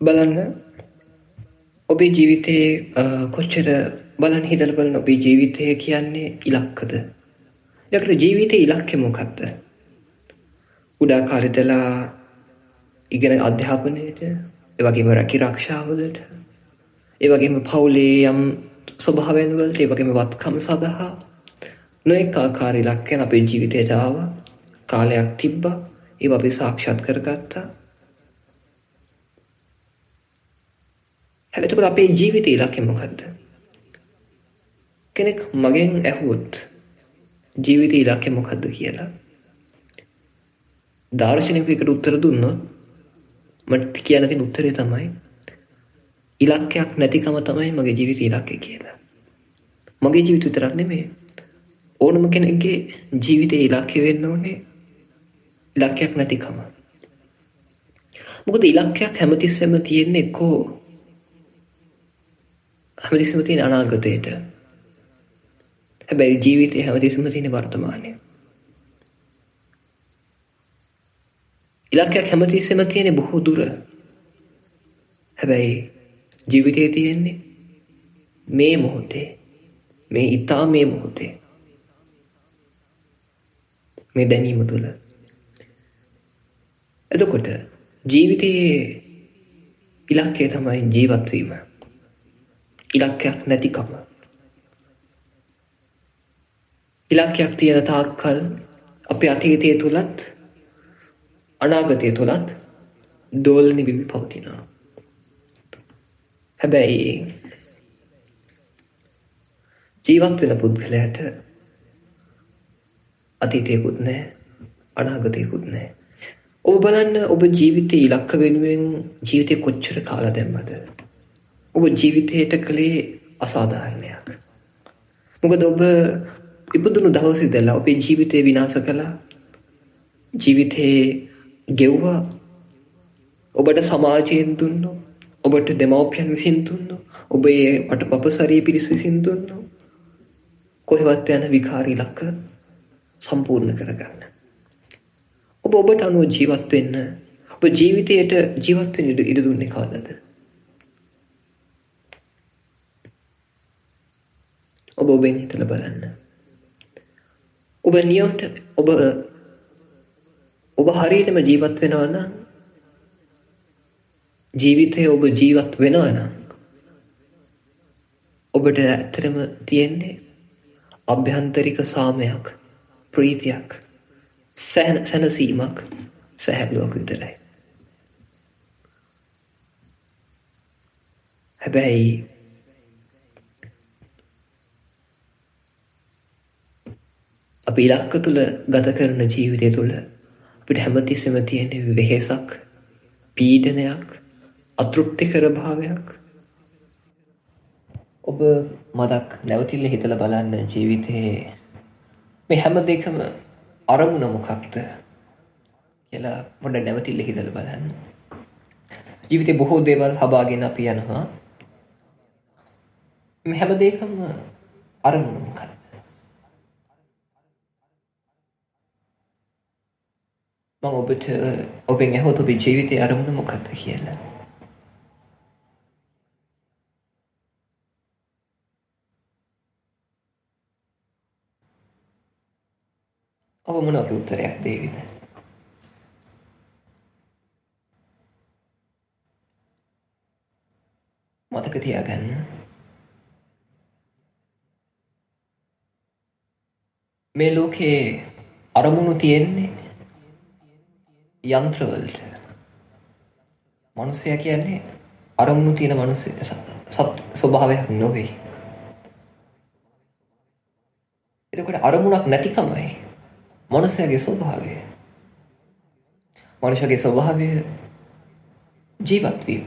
බලන්න ඔබේ ජීවිතයේ කොච්චර බලන්න හිතලා බලන්න ඔබේ ජීවිතය කියන්නේ ඉලක්කද? එතකොට ජීවිතයේ ඉලක්කය මොකක්ද? උඩා කාලේ ඉඳලා ඉගෙන අධ්‍යාපනයේට, ඒ වගේම රැකිරක්ෂාවලට, ඒ වගේම පවුලේ යම් ස්වභාවයන් වලට, ඒ වගේම වත්කම් සඳහා නොඑක ආකාර ඉලක්කයන් අපේ ජීවිතයට ආවා. කාලයක් තිබ්බා. ඒවා අපි සාක්ෂාත් කරගත්තා. එතකොට අපේ ජීවිතයේ ඉලක්කය මොකද්ද? කෙනෙක් මගෙන් ඇහුවොත් ජීවිතයේ ඉලක්කය මොකද්ද කියලා දාර්ශනිකයෙකුට උත්තර දුන්නොත් මට කියන්න තියෙන උත්තරේ තමයි ඉලක්කයක් නැතිකම තමයි මගේ ජීවිතයේ ඉලක්කය කියලා. මගේ ජීවිත විතරක් නෙමෙයි ඕනම කෙනෙක්ගේ ජීවිතයේ ඉලක්කය වෙන්න ඕනේ ඉලක්කයක් නැතිකම. මොකද ඉලක්කයක් හැමතිස්සෙම තියෙන්නේ හැමතිස්සෙම තියෙන අනාගතයට. හැබැයි ජීවිතේ හැමතිස්සෙම තියෙන වර්තමානයේ. ඉලක්කයක් හැමතිස්සෙම තියෙන්නේ බොහෝ දුර. හැබැයි ජීවිතේ තියෙන්නේ මේ මොහොතේ. මේ ඊටා මේ මොහොතේ. මේ දැනීම තුළ. එතකොට ජීවිතයේ ඉලක්කය තමයි ජීවත් වීම. ඉලක්කයක් නැතිකම. ඉලක්කයක් තියෙන තාක්කල් අපේ අතීතය තුලත් අනාගතය තුලත් දෝලන විවි පවතිනවා. හැබැයි ජීවත් වෙන පුද්ගලයාට අතීතයකුත් නැහැ අනාගතයකුත් නැහැ. ඔබ බලන්න ඔබ ජීවිතයේ ඉලක්ක වෙනුවෙන් ජීවිතේ කොච්චර කාලා දැම්මද? ඔබ ජීවිතයට කළේ අසාධාරණයක්. මොකද ඔබ ඉපදුණු දවසේ ඉඳලා ඔබේ ජීවිතේ විනාශ කළා. ජීවිතේ ගෙව්වා. ඔබට සමාජයෙන් දුන්නෝ. ඔබට දෙමව්පියන් විසින් දුන්නෝ. ඔබේ වටපපසරිය පිරිස විසින් දුන්නෝ. කොහෙවත් යන විකාරී ඉලක්ක සම්පූර්ණ කරගන්න. ඔබට අනුව ජීවත් වෙන්න ඔබ ජීවිතයට ජීවත් වෙන්න ඉඩ දුන්නේ කවදද? ඔබෙන් හිතලා බලන්න. ඔබ නියමට ඔබ හරියටම ජීවත් වෙනවා නම් ජීවිතේ ඔබ ජීවත් වෙනවා නම් ඔබට ඇත්තටම තියෙන්නේ අභ්‍යන්තරික සාමයක්, ප්‍රීතියක්, සැනසීමක්, සැහැල්ලුවක් විතරයි. හැබැයි අපි ඉලක්ක තුල ගත කරන ජීවිතය තුළ අපිට හැමතිස්සෙම තියෙන වෙහෙසක්, පීඩනයක්, අතෘප්තිකර භාවයක්. ඔබ මදක් නැවතිල්ල හිතලා බලන්න ජීවිතේ මේ හැම දෙකම අරමුණ මොකක්ද කියලා පොඩ්ඩක් නැවතිල්ල හිතලා බලන්න. ජීවිතේ බොහෝ දේවල් හබාගෙන අපි යනවා. මේ හැම දෙකම අරමුණ මොකක්ද? මම ඔබෙන් ඇහුවොත් ඔබේ ජීවිතයේ අරමුණ මොකක්ද කියලා. ඔබ මොන වගේ උත්තරයක් දෙයිද? මතක තියාගන්න. මේ ලෝකේ අරමුණු තියෙන්නේ යන්ත්‍රවලට. මනුස්සයා කියන්නේ අරමුණු තියෙන ස්වභාවයක් නොවේ. එතකොට අරමුණක් නැතිකමයි මනුස්සයාගේ ස්වභාවය. මනුෂ්‍යගේ ස්වභාවය ජීවත් වීම.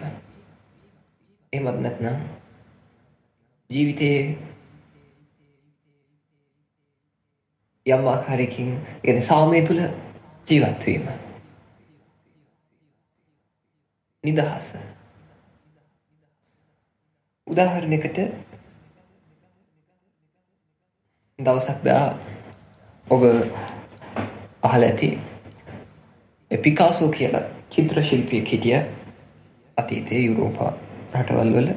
එහෙමත් නැත්නම් ජීවිතයේ යම් ආකාරයකින් සාමය තුළ ජීවත් වීම. නිදහස. උදාහරණයකට දවසක් ඔබ අහලා ඇති පිකාසෝ කියලා චිත්‍ර ශිල්පියෙක් හිටියා. අතීතයේ යුරෝපා රටවල් වල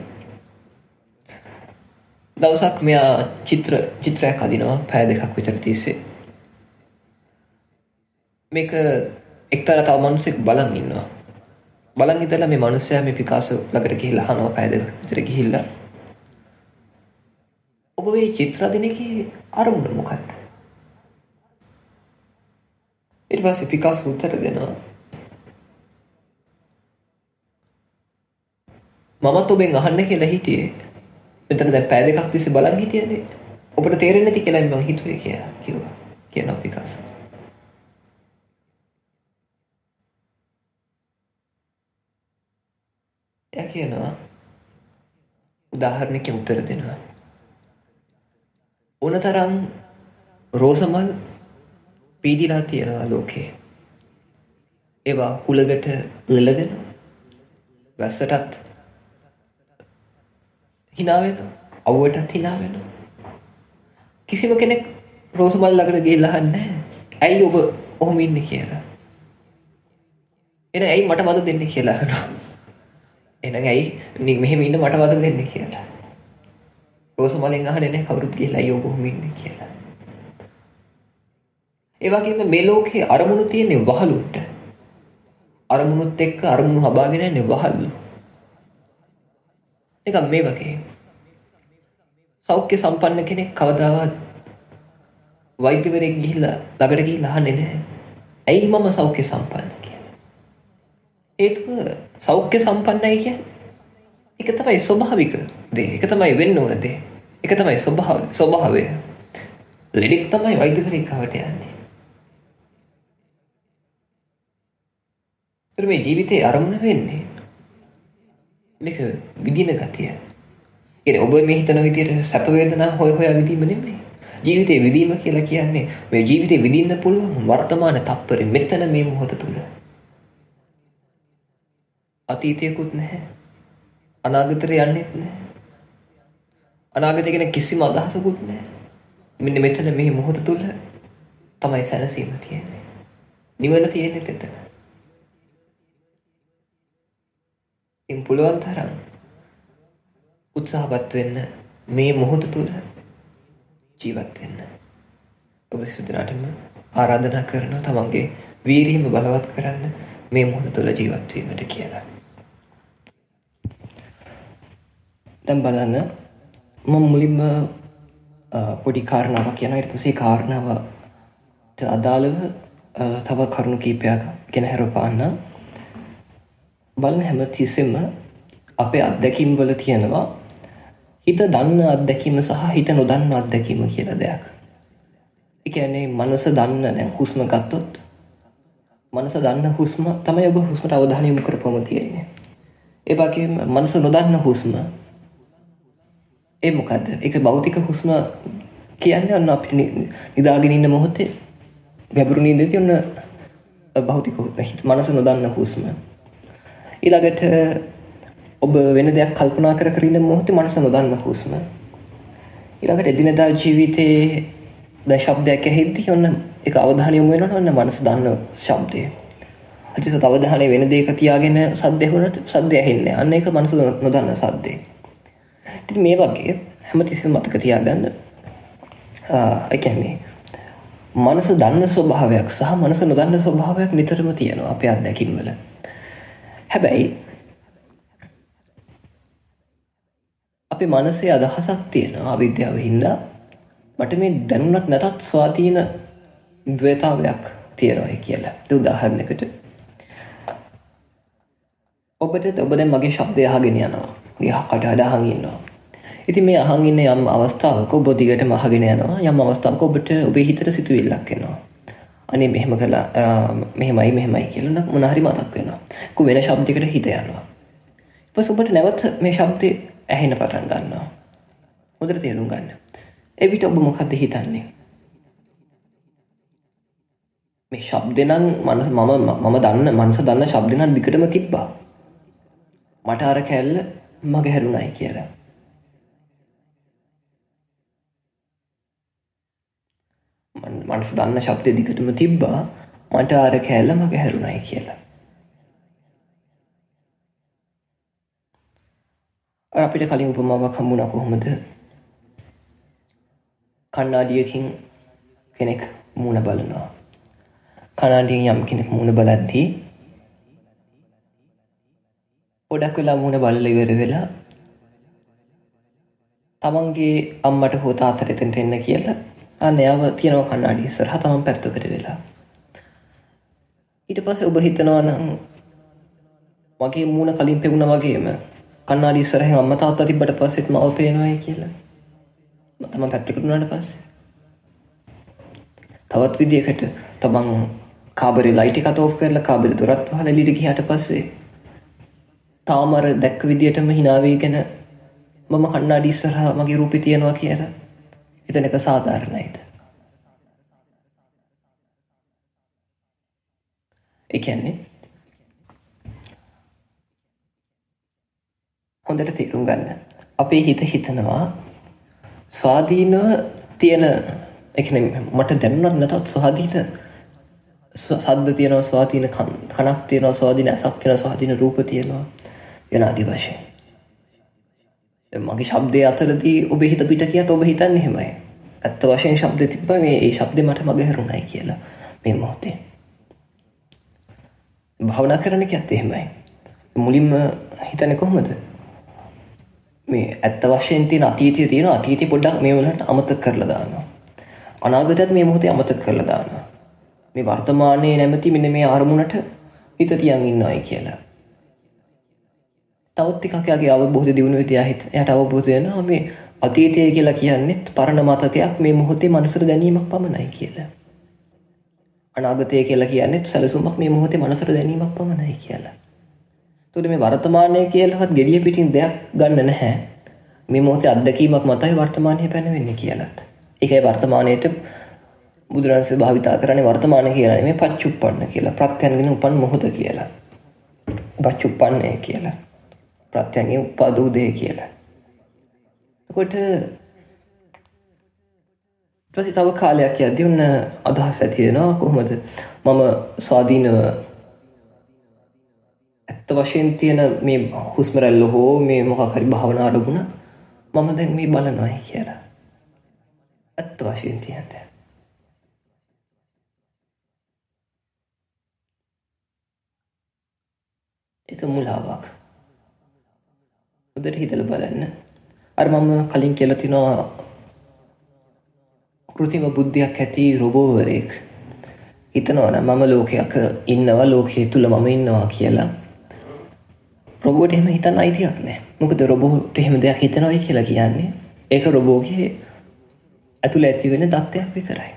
දවසක් මෙයා චිත්‍රයක් අදිනවා පැය 2ක් විතර තිස්සේ. මේක එක්තරා තව මිනිහෙක් බලන් ඉන්නවා. බලන් ඉඳලා මේ මිනිස්සයා මේ පිකාසෝ ළඟට ගිහිල්ලා අහනවා පැය 2ක් විතර ගිහිල්ලා ඔබ මේ චිත්‍ර අදින එකේ අරමුණ මොකක්ද? ඊට පස්සේ පිකාසෝ උත්තර දෙනවා මමත් ඔබෙන් අහන්න කියලා හිටියේ. මෙතන දැන් පැය 2ක් තිස්සේ බලන් හිටියනේ. ඔබට තේරෙන්නේ නැති කියලා මම හිතුවේ කියලා කිව්වා. කියනවා පිකාසෝ. එයා කියනවා උදාහරණයකින් උත්තර දෙනවා. ඕනතරම් රෝසමල් පීඩිලා තියෙනවා ලෝකේ. ඒවා හුලකට ලෙලදෙනවා. වැස්සටත් hina වෙනවා. අවුවටත් hina වෙනවා. කිසිම කෙනෙක් රෝසමල් ළඟට ගිහිල්ලා අහන්නේ ඇයි ඔබ ඔහොම ඉන්නේ කියලා. එනේ ඇයි මට වද දෙන්නේ කියලා අහනවා. එහෙනම් ඇයි මෙහෙම ඉන්න මට වද දෙන්නේ කියලා. රෝසමලෙන් අහන්නේ නැහැ කවුරුත් ගිහිල්ලා අයියෝ කොහොම ඉන්නේ කියලා. ඒ වගේම මේ ලෝකේ අරමුණු තියෙන්නේ වහලුන්ට. අරමුණුත් එක්ක අරමුණු හබාගෙන යන්නේ වහලු. නිකන් මේ වගේ. සෞඛ්‍ය සම්පන්න කෙනෙක් කවදාවත් වෛද්‍යවරයෙක් ගිහිල්ලා ළඟට ගිහිල්ලා අහන්නේ නැහැ. ඇයි මම සෞඛ්‍ය සම්පන්න කියලා. හේතුව සෞඛ්‍ය සම්පන්නයි කියන්නේ ඒක තමයි ස්වභාවික දේ. ඒක තමයි වෙන්න ඕන දේ. ඒක තමයි ස්වභාවය. ලෙඩෙක් තමයි වෛද්‍යවරයෙක් ගාවට යන්නේ. ඒත් මේ ජීවිතේ අරමුණ වෙන්නේ මේක විදින ගතිය. කියන්නේ ඔබ මේ හිතන විදියට සැප වේදනා හොය විදීම නෙමෙයි. ජීවිතේ විදීම කියලා කියන්නේ මේ ජීවිතේ විඳින්න පුළුවන් වර්තමාන තප්පරේ මෙතන මේ මොහොත තුල. අතීතයකුත් නැහැ. අනාගතයට යන්නෙත් නැහැ. අනාගතය ගැන කිසිම අදහසකුත් නැහැ. මෙන්න මෙතන මේ මොහොත තුල තමයි සැනසීම තියෙන්නේ. නිවන තියෙන්නේ එතන. ඉතින් පුළුවන් තරම් උත්සාහවත් වෙන්න මේ මොහොත තුල ජීවත් වෙන්න. ඔබ සිතනටම ආරාධනා කරනවා තමන්ගේ වීරියම බලවත් කරන්න මේ මොහොත තුල ජීවත් වීමට කියලා. දැන් බලන්න මම මුලින්ම පොඩි කාරණාවක් කියනවා. ඊට පස්සේ කාරණාවට අදාළව තව කරුණු කීපයක් ගැන හරපාන්න. බලන්න හැමතිස්සෙම අපේ අත්දැකීම් වල තියෙනවා හිත දන්න අත්දැකීම සහ හිත නොදන්න අත්දැකීම කියලා දෙයක්. ඒ කියන්නේ මනස දන්න දැන් හුස්ම ගත්තොත් මනස දන්න හුස්ම තමයි ඔබ හුස්මට අවධානය යොමු කරපුවම තියෙන්නේ. ඒ වගේම මනස නොදන්න හුස්ම ඒ මොකද්ද? ඒක භෞතික හුස්ම කියන්නේ අන්න අපිට නිදාගෙන ඉන්න මොහොතේ ගැඹුරු නිින්දේදී ඔන්න භෞතික මනස නොදන්න හුස්ම. ඊළඟට ඔබ වෙන දෙයක් කල්පනා කර ඉන්න මොහොතේ මනස නොදන්න හුස්ම. ඊළඟට එදිනෙදා ජීවිතේ දැන් ශබ්දයක් ඇහෙද්දී ඔන්න ඒක අවධානය යොමු වෙනවා ඔන්න මනස දන්න ශබ්දය. අදිට අවධානය වෙන දෙයක තියාගෙන සද්ද ඇහුනොත් සද්ද ඇහෙන්නේ. අන්න ඒක මනස නොදන්න සද්දේ. ඉතින් මේ වගේ හැමතිස්සෙම මතක තියාගන්න ඒ කියන්නේ මනස දන්න ස්වභාවයක් සහ මනස නොදන්න ස්වභාවයක් නිතරම තියෙනවා අපේ අත්දැකීම් වල. හැබැයි අපේ මනසේ අදහසක් තියෙනවා අවිද්‍යාව හින්දා මට මේ දැනුණත් නැතත් ස්වාධීන ද්වේතාවයක් තියෙනවා කියලා. ඒ උදාහරණයකට ඔබ දැන් මගේ ශබ්දය අහගෙන යනවා. මගේ කටහඬ අහන් ඉන්නවා. ඉතින් මේ අහන් ඉන්න යම් අවස්ථාවක ඔබ දිගටම අහගෙන යනවා. යම් අවස්ථාවක ඔබට ඔබේ හිතට සිතුවිල්ලක් එනවා. අනේ මෙහෙම කළා මෙහෙමයි කියලා මොන හරි මතක් වෙනවා. වෙන ශබ්දයකට හිත යනවා. ඊපස් ඔබට නැවත මේ ශබ්දේ ඇහෙන්න පටන් ගන්නවා. හොඳට තේරුම් ගන්න. ඒ විට ඔබ මොකද්ද හිතන්නේ? මේ ශබ්දේ නම් මම දන්න මනස දන්න ශබ්දේ නම් දිගටම තිබ්බා. මට අර කැල්ල මගේ හැරුණයි කියලා. මනස දන්න ශබ්දේ දිගටම තිබ්බා. මට අර කැල්ල මගේ හැරුණයි කියලා. අපිට කලින් උපමාවක් හම්බුණා කොහොමද? කණ්ණාඩියකින් කෙනෙක් මූණ බලනවා. කණ්ණාඩියෙන් යම් කෙනෙක් මූණ බලද්දී ගොඩක් වෙලා මූණ බලලා ඉවර වෙලා තමන්ගේ අම්මට හෝ තාත්තට එතනට එන්න කියලා අන්න එයාව තියනවා කණ්ණාඩිය ඉස්සරහා තමන් පැත්තකට වෙලා. ඊට පස්සේ ඔබ හිතනවා නම් මගේ මූණ කලින් පෙවුණා වගේම කණ්ණාඩිය ඉස්සරහින් අම්මා තාත්තා තිබ්බට පස්සෙත් මව පේනවායි කියලා. තමන් පැත්තකට වුණාට පස්සේ තවත් විදියකට තමන් කාමරේ ලයිට් එක ඕෆ් කරලා කාමරේ දොරත් වහලා එළියට ගියාට පස්සේ තාම අර දැක්ක විදියටම hina වෙගෙන මම කණ්ණාඩි ඉස්සරහා මගේ රූපේ තියනවා කියලා හිතන එක සාධාරණයිද? ඒ කියන්නේ හොඳට තේරුම් ගන්න. අපේ හිත හිතනවා ස්වාධීනව තියෙන, ඒ කියන්නේ මට දැනුණත් නැතත් ස්වාධීන සද්ද තියෙනවා, ස්වාධීන කනක් තියෙනවා, ස්වාධීන ඇසක් තියෙනවා, ස්වාධීන රූප තියෙනවා යන ආදි වශයෙන්. මගේ ශබ්දයේ අතරදී ඔබේ හිත පිට කියත් ඔබ හිතන්නේ එහෙමයි. ඇත්ත වශයෙන් ශබ්ද තිබ්බා, මේ ඒ ශබ්දේ මට මගහැරුණායි කියලා මේ මොහොතේ. භාවනා කරන එකත් එහෙමයි. මුලින්ම හිතන්නේ කොහොමද? මේ ඇත්ත වශයෙන් තියෙන අතීතයේ තියෙන අතීතේ පොඩ්ඩක් මේ වලට අමතක කරලා දානවා. අනාගතයත් මේ මොහොතේ අමතක කරලා දානවා. මේ වර්තමානයේ නැමැති මෙන්න මේ අරමුණට හිත තියන් ඉන්නවයි කියලා. තවත් ටිකක් යාගේ අවබෝධය දිනු වෙදී එයාට අවබෝධ වෙනවා මේ අතීතය කියලා කියන්නේ පරණ මතකයක් මේ මොහොතේ මනසට දැනීමක් පමණයි කියලා. අනාගතය කියලා කියන්නේ සැලසුමක් මේ මොහොතේ මනසට දැනීමක් පමණයි කියලා. ඒතකොට මේ වර්තමානයේ කියලාවත් gediya පිටින් දෙයක් ගන්න නැහැ. මේ මොහොතේ අත්දැකීමක් මතයි වර්තමානයේ පැනවෙන්නේ කියලාත්. ඒකයි වර්තමානයේට බුදුරජාණන්සේ භාවිතා කරන්නේ වර්තමාන කියලා නෙමෙයි පච්චුප්පන්න කියලා. ප්‍රත්‍යයෙන් උපන් මොහොත කියලා. පච්චුප්පන්නේ කියලා. ප්‍රත්‍යයෙන් උපදූ දේ කියලා. එතකොට ඊපස්සේ තව කාලයක් යද්දී උන්න අදහස් ඇති වෙනවා කොහොමද මම ස්වාධීනව ඇත්ත වශයෙන් තියෙන මේ හුස්ම රැල්ල හෝ මේ මොකක් හරි භාවනා අරමුණ මම දැන් මේ බලනවායි කියලා. ඇත්ත වශයෙන් තියෙන දේ. ඒක මුලාවක්. හොඳට හිතලා බලන්න. අර මම කලින් කියලා තිනවා කෘතිම බුද්ධියක් ඇති රොබෝවරයෙක් හිතනවා නම් මම ලෝකයක ඉන්නවා, ලෝකයේ තුල මම ඉන්නවා කියලා. රොබෝට එහෙම හිතන්න අයිතියක් නැහැ. මොකද රොබෝට එහෙම දෙයක් හිතනවායි කියලා කියන්නේ ඒක රොබෝගේ ඇතුළේ ඇති වෙන தත්ත්වයක් විතරයි.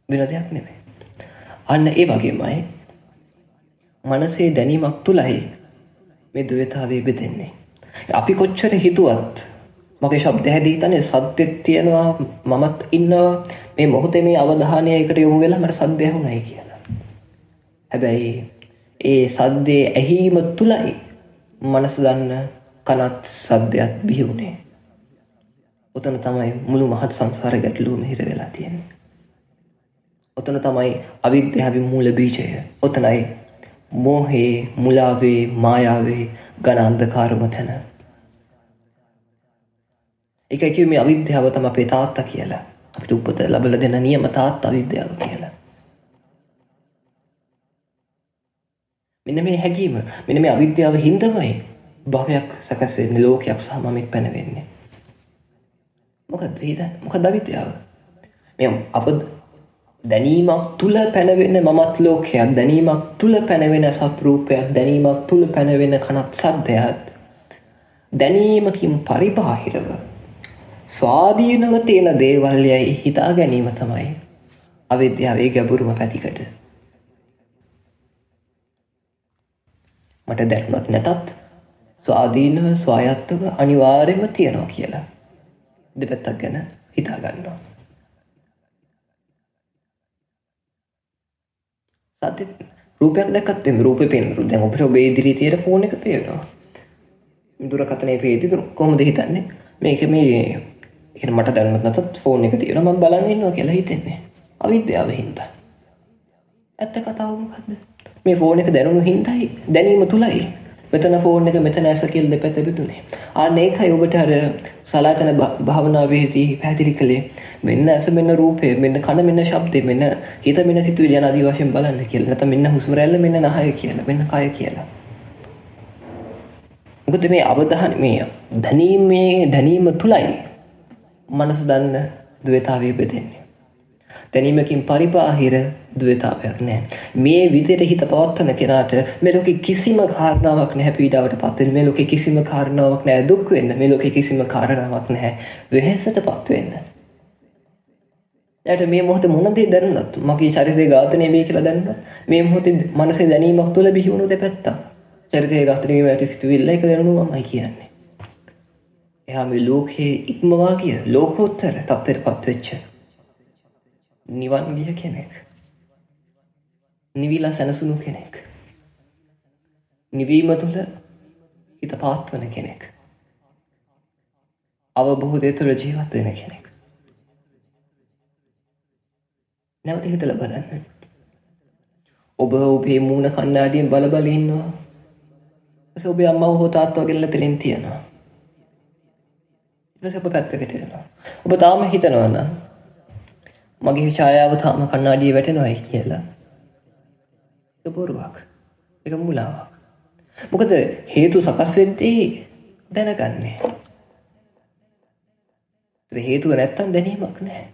වෙන දෙයක් නෙමෙයි. අන්න ඒ වගේමයි මනසේ දැනීමක් තුලයි මේ ද්වේතාවේ බෙදෙන්නේ. අපි කොච්චර හිතුවත් මගේ ශබ්ද හැදී හිතන්නේ සද්දෙත් තියෙනවා, මමත් ඉන්නවා, මේ මොහොතේ මේ අවධානය එකට යොමු වෙලා මට සද්ද ඇහුණයි කියලා. හැබැයි ඒ සද්දේ ඇහිීම තුලයි මනස දන්න කනත් සද්දයක් බිහි වුණේ. උතන තමයි මුළු මහත් සංසාර ගැටලුවම හිර වෙලා තියෙන්නේ. උතන තමයි අවිද්‍යාවේ මූල බීජය. උතනයි මෝහේ, මුලාවේ, මායාවේ ඝන අන්ධකාරම තැන. ඒකයි කිව්වේ මේ අවිද්‍යාව තමයි අපේ තාත්තා කියලා. අපිට උපත ලැබලා දෙන නියම තාත්තා අවිද්‍යාව කියලා. මෙන්න මේ හැඟීම, මෙන්න මේ අවිද්‍යාව හින්දාමයි භවයක් සකස් වෙන්නේ, ලෝකයක් සහ මමෙක් පැනවෙන්නේ. මොකද අවිද්‍යාව? මේ අප දැනීමක් තුල පැනවෙන මමත් ලෝකයක්, දැනීමක් තුල පැනවෙන සත්‍රූපයක්, දැනීමක් තුල පැනවෙන කනත් සද්දයක්, දැනීමකින් පරිබාහිරව ස්වාධීනව තියෙන දේවල් යයි හිතා ගැනීම තමයි අවිද්‍යාවේ ගැඹුරුම පැතිකඩ. මට දැනුණත් නැතත් ස්වාධීනව ස්වායත්තව අනිවාර්යයෙන්ම තියනවා කියලා දෙපැත්තක් ගැන හිතා ගන්නවා. සත්‍ය රූපයක් දැක්කත් එමෙ රූපේ පේනවා. දැන් ඔබට ඔබේ ඉදිරියේ තියෙන ෆෝන් එක පේනවා. දුරකථනයේ පේද්දි කොහොමද හිතන්නේ? මේක මේ ඉතින් මට දැනුණත් නැතත් ෆෝන් එක තියෙනවා මම බලන් ඉන්නවා කියලා හිතෙන්නේ. අවිද්‍යාව හින්දා. ඇත්ත කතාව මොකද්ද? මේ ෆෝන් එක දැනුණු හින්දායි දැනීම තුලයි මෙතන ෆෝන් එක මෙතන ඇස කියලා දෙපැත්ත බෙදුනේ. ආන්න ඒකයි ඔබට අර සලායතන භාවනාවේදී පැහැදිලි කළේ මෙන්න ඇස මෙන්න රූපය මෙන්න කන මෙන්න ශබ්දය මෙන්න හිත මෙන්න සිතුවිලි යන ආදී වශයෙන් බලන්න කියලා. නැත්නම් මෙන්න හුස්ම රැල්ල මෙන්න නහය කියලා මෙන්න කය කියලා. මොකද මේ අවධානය මේ දැනීම තුලයි මනස දන්න ද්වේතාවය බෙදෙන්නේ. දැනීමකින් පරිබාහිර ද්වේතාවයක් නැහැ. මේ විදිහට හිත පවත්වන කෙනාට මේ ලෝකේ කිසිම කාරණාවක් නැහැ පීඩාවටපත් වෙන්න. මේ ලෝකේ කිසිම කාරණාවක් නැහැ දුක් වෙන්න. මේ ලෝකේ කිසිම කාරණාවක් නැහැ වෙහෙසටපත් වෙන්න. එයාට මේ මොහොතේ මොන දේ දැනුණත් මගේ ශරීරය ඝාතනය වෙයි කියලා දැනුණත් මේ මොහොතේ මනසේ දැනීමක් තුළ බිහි වුණු දෙපැත්තක්. ශරීරය ඝාතනය වීම ඇති සිතුවිල්ල එක දැනුණාමයි කියන්නේ. එයා මේ ලෝකේ ඉක්මවා ගිය ලෝකෝත්තර තත්ත්වයටපත් වෙච්ච නිවන් ගිය කෙනෙක්. නිවිලා සැනසුණු කෙනෙක්. නිවීම තුළ හිත පවත්වන කෙනෙක්. අවබෝධය තුළ ජීවත් වෙන කෙනෙක්. නැවත හිතලා බලන්න. ඔබ ඔබේ මූණ කණ්ණාඩියෙන් බල බල ඉන්නවා. ඊපස්සේ ඔබේ අම්මව හෝ තාත්තව ගෙනලා තෙලින් තියනවා. ඊපස්සේ ඔබ පැත්තකට යනවා. ඔබ තාම හිතනවා නම් මගේ ඡායාව තාම කණ්ණාඩියේ වැටෙනවායි කියලා. ඒක බොරුවක්. ඒක මුලාවක්. මොකද හේතු සකස් වෙද්දී දැනගන්නේ. ඒ හේතුව නැත්තම් දැනීමක් නැහැ.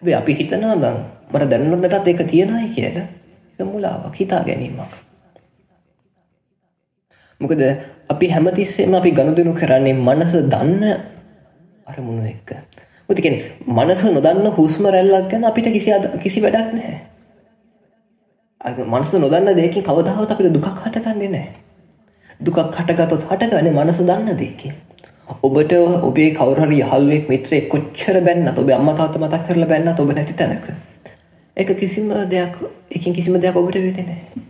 අපි හිතනවා නම් මට දැනුණොත් නැතත් ඒක තියනවායි කියලා. ඒක මුලාවක්. හිතා ගැනීමක්. මොකද අපි හැමතිස්සෙම අපි ගනුදෙනු කරන්නේ මනස දන්න අරමුණු එක්ක. මොකද කියන්නේ මනස නොදන්න හුස්ම රැල්ලක් ගැන අපිට කිසි වැඩක් නැහැ. අර මනස නොදන්න දෙයකින් කවදාවත් අපිට දුකක් හටගන්නේ නැහැ. දුකක් හටගත්තොත් හටගන්නේ මනස දන්න දෙයකින්. ඔබට ඔබේ කවුරු හරි යහළුවෙක් මිත්‍රයෙක් කොච්චර බැන්නත් ඔබේ අම්මා තාත්තා මතක් කරලා බැන්නත් ඔබ නැති තැනක ඒකකින් කිසිම දෙයක් ඔබට වෙන්නේ නැහැ.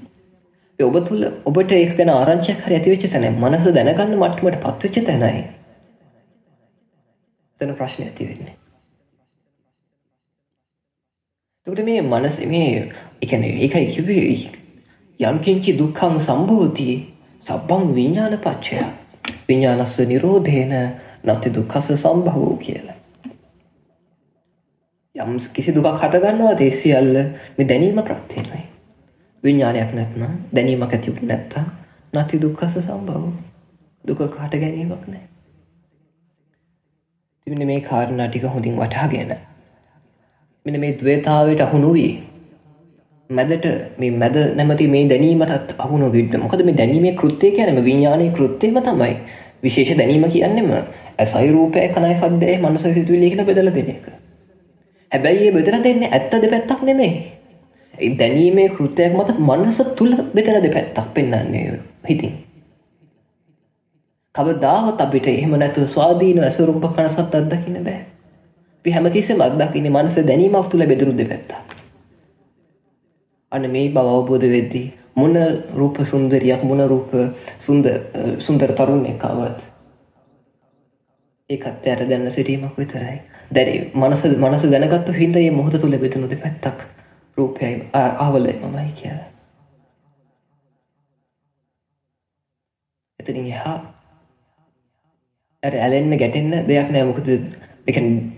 ඔබ තුල ඔබට ඒක ගැන ආරංචියක් හරි ඇති වෙච්ච තැන මනස දැනගන්න මට්ටමටපත් වෙච්ච තැනයි එතන ප්‍රශ්නේ ඇති වෙන්නේ. එතකොට මේ මනස මේ ඒ කියන්නේ ඒකයි කිව්වේ යම් කිංචි දුක්ඛං සම්භූති සබ්බං විඥානපච්චය විඥානස්ස නිරෝධේන නැති දුක්ඛස සම්භවෝ කියලා. යම් කිසි දුකක් හට ගන්නවාද ඒ සියල්ල මේ දැනීම ප්‍රත්‍යයයි. විඥානයක් නැත්නම් දැනීමක් ඇති වෙන්නේ නැත්තම් නැති දුක්ඛස සම්භවෝ දුක හට ගැනීමක් නැහැ. ඉතින් මේ කාරණා ටික හොඳින් වටහාගෙන මෙන්න මේ ද්වේතාවයට අහු නොවි මැදට මේ මැද නැමැති මේ දැනීමටත් අහු නොවින්න. මොකද මේ දැනීමේ කෘත්‍යය කියන්නේ මේ විඥානයේ කෘත්‍යයම තමයි. විශේෂ දැනීම කියන්නේම ඇසයි රූපය කනයි සද්දේ මනස සිතුවිලි කියලා බෙදලා දෙන එක. හැබැයි මේ බෙදලා දෙන්නේ ඇත්ත දෙපැත්තක් නෙමෙයි. ඒ දැනීමේ කෘත්‍යයක් මත මනස තුල බෙදලා දෙපැත්තක් පෙන්වන්නේ හිතින්. කවදාවත් අපිට එහෙම නැතුව ස්වාධීන අසරූප කන සත් අත්දකින්න බෑ. අපි හැමතිස්සෙම අත්දකින්නේ මනස දැනීමක් තුල බෙදුණු දෙපැත්තක්. අන්න මේ බව අවබෝධ වෙද්දී මොන රූප සුන්දරියක් මොන රූප සුන්දර තරුණයෙක් ආවත් ඒකත් ඇර දැන සිටීමක් විතරයි. මනස දැනගත්තු හින්දා මේ මොහොත තුල බෙදුණු දෙපැත්තක් රූපයයි ආවලමයි කියලා. එතනින් එහා අර ඇලෙන්න ගැටෙන්න දෙයක් නෑ. මොකද ඒ කියන්නේ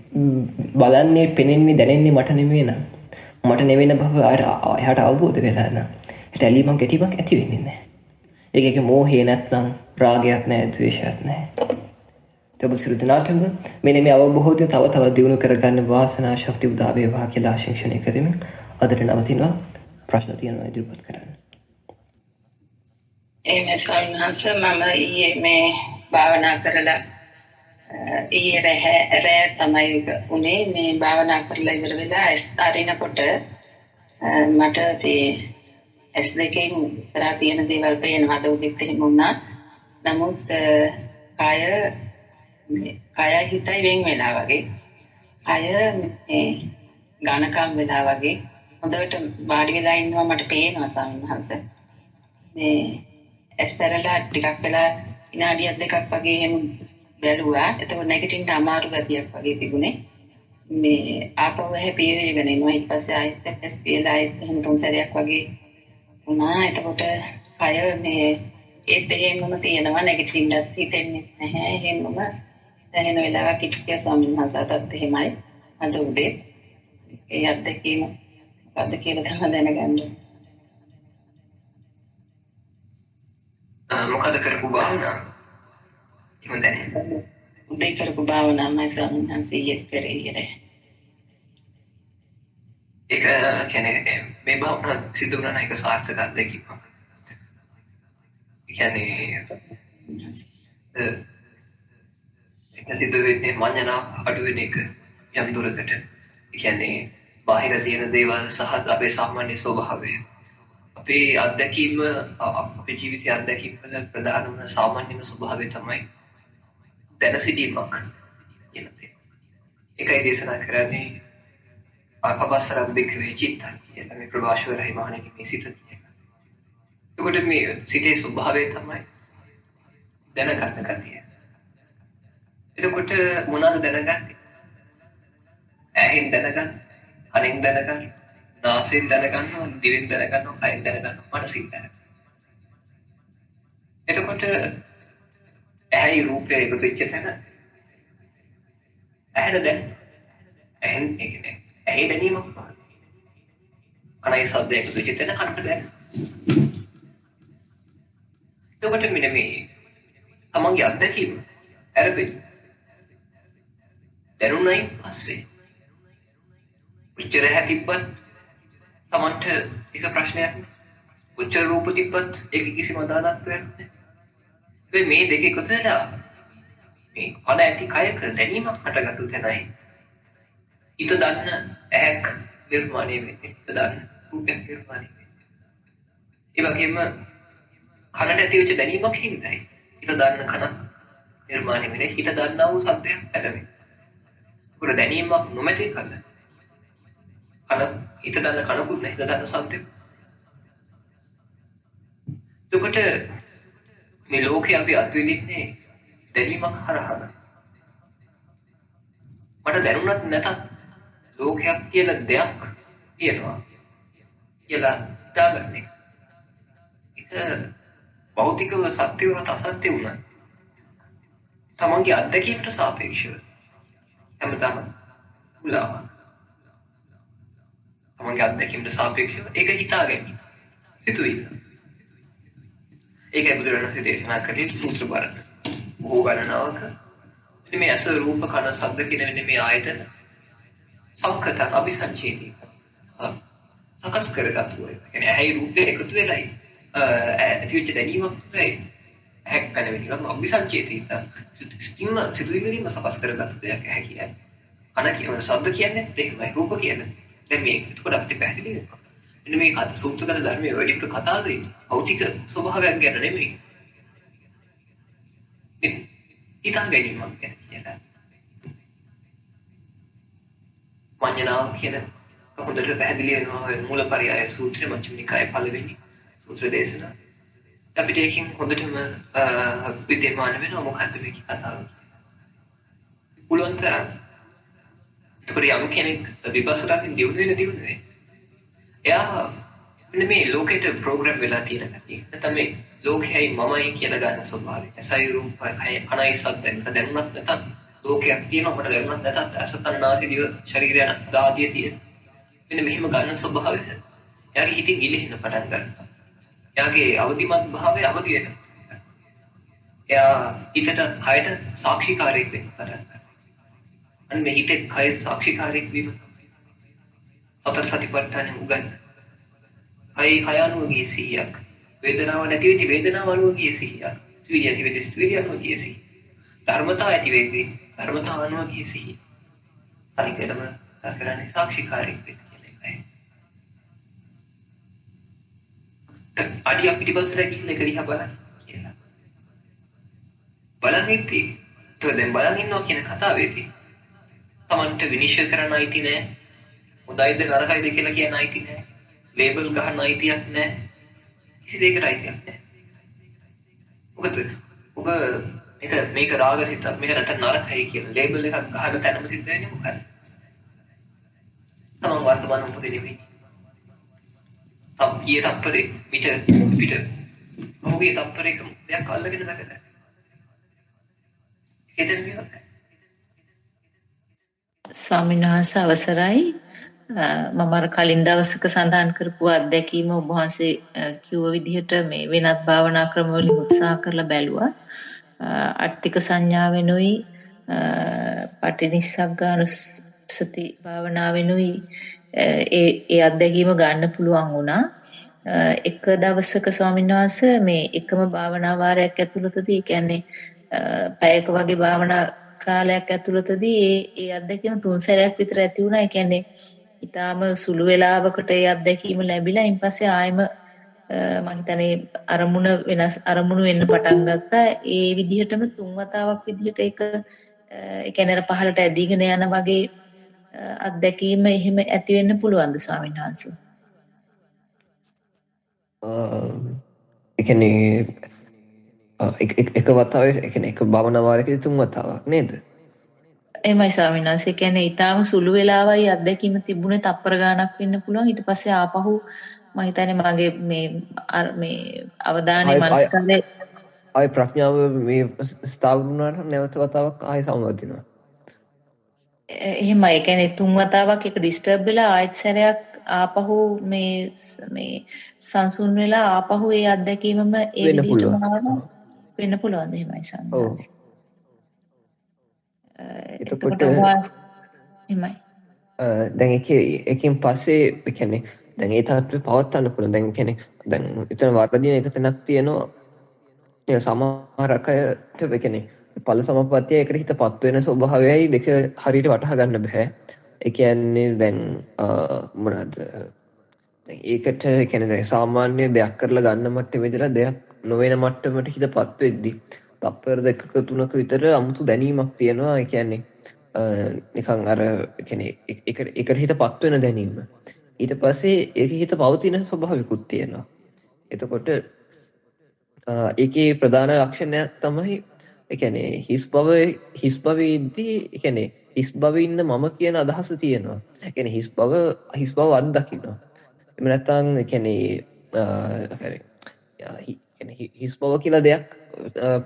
බලන්නේ පෙනෙන්නේ දැනෙන්නේ මට නෙමෙයි නං. මට නෙවෙන බව එයාට අවබෝධ වෙලා නම් ඒට ඇලීමක් ගැටීමක් ඇති වෙන්නේ නැහැ. ඒක මෝහය නැත්නම් රාගයක් නැහැ, ද්වේෂයක් නැහැ. ඔබ සියලු දෙනාටම මෙන්න මේ අවබෝධය තව තවත් දියුණු කරගන්න වාසනාව ශක්තිය උදා වේවා කියලා ආශිර්වාද කරමින් අදට නවතිනවා. ප්‍රශ්න තියෙනවා ඉදිරිපත් කරන්න. එහෙනම් සම්හංස මම ඊයේ මේ භාවනා කරලා ඊයේ රෑ තමයි උනේ මේ භාවනා කරලා ඉවර වෙලා අරිනකොට මට මේ S2කින් ඉස්සරහ තියෙන දේවල් පේනවා. අද උදේත් එහෙම වුණා. නමුත් කය හිතයි වෙන් වෙලා වගේ. කය මේ ඝනකම් වෙලා වගේ හොඳට වාඩි වෙලා ඉන්නවා මට පේනවා සම්හංස. මේ ඇස්සරලා ටිකක් වෙලා විනාඩියක් දෙකක් වගේ එහෙම බැලුවා. එතකොට නැගිටින්න අමාරු ගතියක් වගේ තිබුණේ. මේ ආපහු හැපී වෙගෙන ඉන්නවා. ඊට පස්සේ ආයෙත් ස්පීලා ආයෙත් එහෙම තුන් සැරයක් වගේ වුණා. එතකොට අය මේ ඒත් එහෙමම තියෙනවා නැගිටින්නත් හිතෙන්නේ නැහැ. එහෙමම දැනෙන වෙලාවක් හිටිය ස්වාමීන් වහන්සේටත් එහෙමයි. අද උදේ ඒ අත්දැකීම මොකද්ද කියලා තමයි දැනගන්න. මොකද කරපු භාවනා එහෙම දැනෙන්නේ උදේ කරපු භාවනාවයි ස්වාමීන් වහන්සේ යෙත් කරේ ඉරේ. ඒක කියන්නේ මේ භාවනා සිදු වුණා නම් ඒක සාර්ථක අත්දැකීමක්. කියන්නේ ඒක සිදු වෙන්නේ මඤ්ඤණා අඩු වෙන එක යම් දුරකට. කියන්නේ බාහිර තියෙන දේවල් සහ අපේ සාමාන්‍ය ස්වභාවය. අපේ අත්දැකීම අපේ ජීවිතයේ අත්දැකීම් වල ප්‍රධානම සාමාන්‍යම ස්වභාවය තමයි දැන සිටීමක් කියන දේ. ඒකයි දේශනා කරන්නේ අපවසරම් බික්වේ චිත්තං කියන මේ ප්‍රභාෂවරයි මහණෙනි මේ සිත කියන. ඒකට මේ සිතේ ස්වභාවය තමයි දැනගන්න ගතිය. එතකොට මොනවාද දැනගන්නේ? ඇහෙන් දැනගන්න, කනෙන් දැනගන්න, නාසයෙන් දැනගන්නවා, දිවෙන් දැනගන්නවා, කයෙන් දැනගන්නවා, මනසින් දැනගන්නවා. එතකොට ඇහැයි රූපය එකතු වෙච්ච තැන ඇහැට දැන් ඇහෙන් කියන්නේ ඇහි දැනීමක් පහළ. කනයි ශබ්දය එකතු වෙච්ච තැන කනට දැන. එතකොට මෙන්න මේ තමන්ගේ අත්දැකීම අරබේ දැනුණයි පස්සේ උච්චර හැතිප්පත් තමන්ට එක ප්‍රශ්නයක් උච්චර රූප තිබ්බත් ඒක කිසිම අදාළත්වයක් නැහැ. මේ දෙක එකතු වෙලා මේ කන ඇති කයක දැනීමක් හටගත්තු තැනයි හිත දන්න ඇහැක් නිර්මාණය වෙන්නේ. හිත දන්න රූපයක් නිර්මාණය වෙන්නේ. ඒ වගේම කනට ඇති වෙච්ච දැනීමක් හින්දායි හිත දන්න කන නිර්මාණය වෙන්නේ. හිත දන්නා වූ සත්‍යයක් ඇතිවෙන්නේ. උර දැනීමක් නොමැති කල කන හිත දන්න කනකුත් නැහැ. හිත දන්න සත්‍යයක්. එතකොට මේ ලෝකේ අපි අත්විඳින්නේ දැනීමක් හරහා. මට දැනුණත් නැතත් ලෝකයක් කියලා දෙයක් තියෙනවා කියලා හිතාගන්නේ. ඒක භෞතිකව සත්‍ය වුණත් අසත්‍ය වුණත් තමන්ගේ අත්දැකීමට සාපේක්ෂව හැමදාම උලාවක්. තමන්ගේ අත්දැකීමට සාපේක්ෂව ඒක හිතාගන්නේ. සිතුවිල්ල. ඒකයි බුදුරණවහන්සේ දේශනා කළේ සූත්‍ර බලන්න. බොහෝ ගණනාවක මේ අස රූප කන ශබ්ද කියන මෙන්න මේ ආයතන සංකත අபிසංචේතී සකස් කරගත්තු වෙයි. කියන්නේ ඇයි රූපේ එකතු වෙලයි ඇතිවෙච්ච දැනීමක් වෙයි. ඇහැක් පැනවෙනවම අபிසංචේතී සිතුවිලිම සකස් කරගත්තු දෙයක් ඇහැ කියන්නේ. කන කියන ශබ්ද කියන්නේ දෙකමයි රූප කියන්නේ. දැන් මේ එතකොට අපිට පැහැදිලි වෙනවා. මෙන්න මේ සූත්‍රගත ධර්මයේ වැඩිපුර කතා කරන්නේ භෞතික ස්වභාවයක් ගැන නෙමෙයි. හිතා ගැනීමක් ගැන කියලා. මඤ්ඤණාව කියන හොඳට පැහැදිලි වෙනවා ඔය මූලපරයය සූත්‍රය මජ්ක්‍ධිම නිකායේ පළවෙනි සූත්‍ර දේශනාව. අපිට ඒකෙන් හොඳටම විද්‍යමාන වෙනවා මොකද්ද මේක කතාව. පුළුවන් තරම් යම් කෙනෙක් විපස්සනාකින් දියුණු වෙන්නේ. එයා මෙන්න මේ ලෝකෙට ප්‍රෝග්‍රෑම් වෙලා තියෙන ගැතිය. නැත්නම් මේ ලෝකයයි මමයි කියලා ගන්න ස්වභාවය. ඇසයි රූපයි කනයි ශබ්දයි දැනුණත් නැතත් ලෝකයක් තියෙනවා මට දැනුණත් නැතත් ඇස කන නාසය දිව ශරීරය දාදිය තියෙන. මෙන්න මෙහෙම ගන්න ස්වභාවය. එයාගේ හිතින් ගිලිහෙන්න පටන් ගන්නවා. එයාගේ අවදිමත් භාවය අවදි වෙනවා. එයා හිතට කයට සාක්ෂිකාරයෙක් වෙන්න පටන් ගන්නවා. අන්න මේ හිතේ කය සාක්ෂිකාරයෙක් වීම සතර සතිපට්ඨානෙ උගන්වන. කය කයano ගිය 100ක්. වේදනාව නැති වෙති වේදනාව අනුව ගිය 100ක්. ස්ත්‍රිය ඇති වෙති ස්ත්‍රිය අනුව ගිය 100ක්. ධර්මතාව ඇති වෙති ධර්මතාව අනුව ගිය 100ක්. අනිකටම කරන්නේ සාක්ෂිකාරයෙක් වෙන්න කියන එකයි. අඩියක් පිටිපස්සට ගිහින් එක දිහා බලන්න කියලා. බලන් ඉති. දැන් බලන් ඉන්නවා කියන කතාවේදී තමන්ට විනිශ්චය කරන්න අයිති නෑ. හොඳයිද නරකයිද කියලා කියන්න අයිති නෑ. ලේබල් ගහන්න අයිතියක් නෑ. කිසි දෙයකට අයිතියක් නෑ. මොකද ඔබ මේක රාගසිතක් මේක නැත්නම් නරකයි කියලා ලේබල් එකක් ගහන තැනම සිද්ධ වෙන්නේ මොකද? තමන් වර්තමාන මොකද නෙමෙයි. ඊයේ තප්පරේ පිට ඔහුගේ තත්පරයක දෙයක් අල්ලගෙන නැගලා. හිතෙන් මේවත් ස්වාමීන් වහන්සේ අවසරයි. මම අර කලින් දවසක සඳහන් කරපු අත්දැකීම ඔබ වහන්සේ කිව්ව විදිහට මේ වෙනත් භාවනා ක්‍රම වලින් උත්සාහ කරලා බැලුවා. අට්ටික සංඥාවෙනුයි පටිනිස්සග්ගානුස්සති භාවනාවෙනුයි ඒ අත්දැකීම ගන්න පුළුවන් වුණා. එක දවසක ස්වාමීන් වහන්සේ මේ එකම භාවනා වාරයක් ඇතුළතදී, ඒ කියන්නේ පැයක වගේ භාවනා කාලයක් ඇතුළතදී ඒ අත්දැකීම 3 සැරයක් විතර ඇති වුණා. ඒ කියන්නේ ඊටාම සුළු වේලාවකට ඒ අත්දැකීම ලැබිලා ඊට පස්සේ ආයෙම මම හිතන්නේ අරමුණු වෙන්න පටන් ගත්තා. ඒ විදිහටම 3 වතාවක් විදිහට ඒක ඒ කියන්නේ අර පහළට ඇදීගෙන යන වගේ අත්දැකීම එහෙම ඇති වෙන්න පුළුවන්ද ස්වාමීන් වහන්සේ? ඒ කියන්නේ එක වතාවේ ඒ කියන්නේ එක භාවනා වාරයකදී 3 වතාවක් නේද? එහෙමයි ස්වාමීන් වහන්සේ. කියන්නේ ඊටාම සුළු වෙලාවයි අත්දැකීම තිබුණේ තප්පර ගාණක් වෙන්න පුළුවන්. ඊට පස්සේ ආපහු මම හිතන්නේ මගේ මේ අවධානය මනස්කාරයේ ආය ප්‍රඥාව මේ ස්ථාවර වුණාට නැවත වතාවක් ආය සමවදිනවා. එහෙමයි. ඒ කියන්නේ 3 වතාවක් එක ඩිස්ටර්බ් වෙලා ආයෙත් සැරයක් ආපහු මේ සංසුන් වෙලා ආපහු ඒ අත්දැකීමම ඒ වෙන්න විදිහටම පුළුවන්. ආවම වෙන්න පුළුවන්. එහෙමයි ස්වාමීන් ඔව්. වහන්සේ. එතකොට එහෙමයි. දැන් එකෙන් පස්සේ ඒ කියන්නේ දැන් ඒ තාත්ත්වය පවත්වන්න පුළුවන්. දැන් කියන්නේ දැන් එතන වර්ධදින එක තැනක් තියෙනවා. ඒ සමහර අයට ඒ කියන්නේ ඵල සමපත්තිය එකට හිතපත් වෙන ස්වභාවයයි දෙක හරියට වටහා ගන්න බෑ. ඒ කියන්නේ දැන් මොනවාද දැන් ඒකට ඒ කියන්නේ දැන් සාමාන්‍ය දෙයක් කරලා ගන්න මට්ටමේදලා දෙයක් නොවන මට්ටමට හිතපත් වෙද්දි තප්පර දෙකක තුනක විතර අමුතු දැනීමක් තියෙනවා. ඒ කියන්නේ නිකන් අර ඒ කියන්නේ එකට හිතපත් වෙන දැනීම. ඊට පස්සේ ඒක හිත පවතින ස්වභාවිකුත් තියෙනවා. එතකොට ඒකේ ප්‍රධාන ලක්ෂණයක් තමයි ඒ කියන්නේ හිස් භවයේදී ඒ කියන්නේ හිස් භවයේ ඉන්න මම කියන අදහස තියෙනවා. ඒ කියන්නේ හිස් භව අත්දකින්නවා. එහෙම නැත්නම් ඒ කියන්නේ හිස් භව කියලා දෙයක්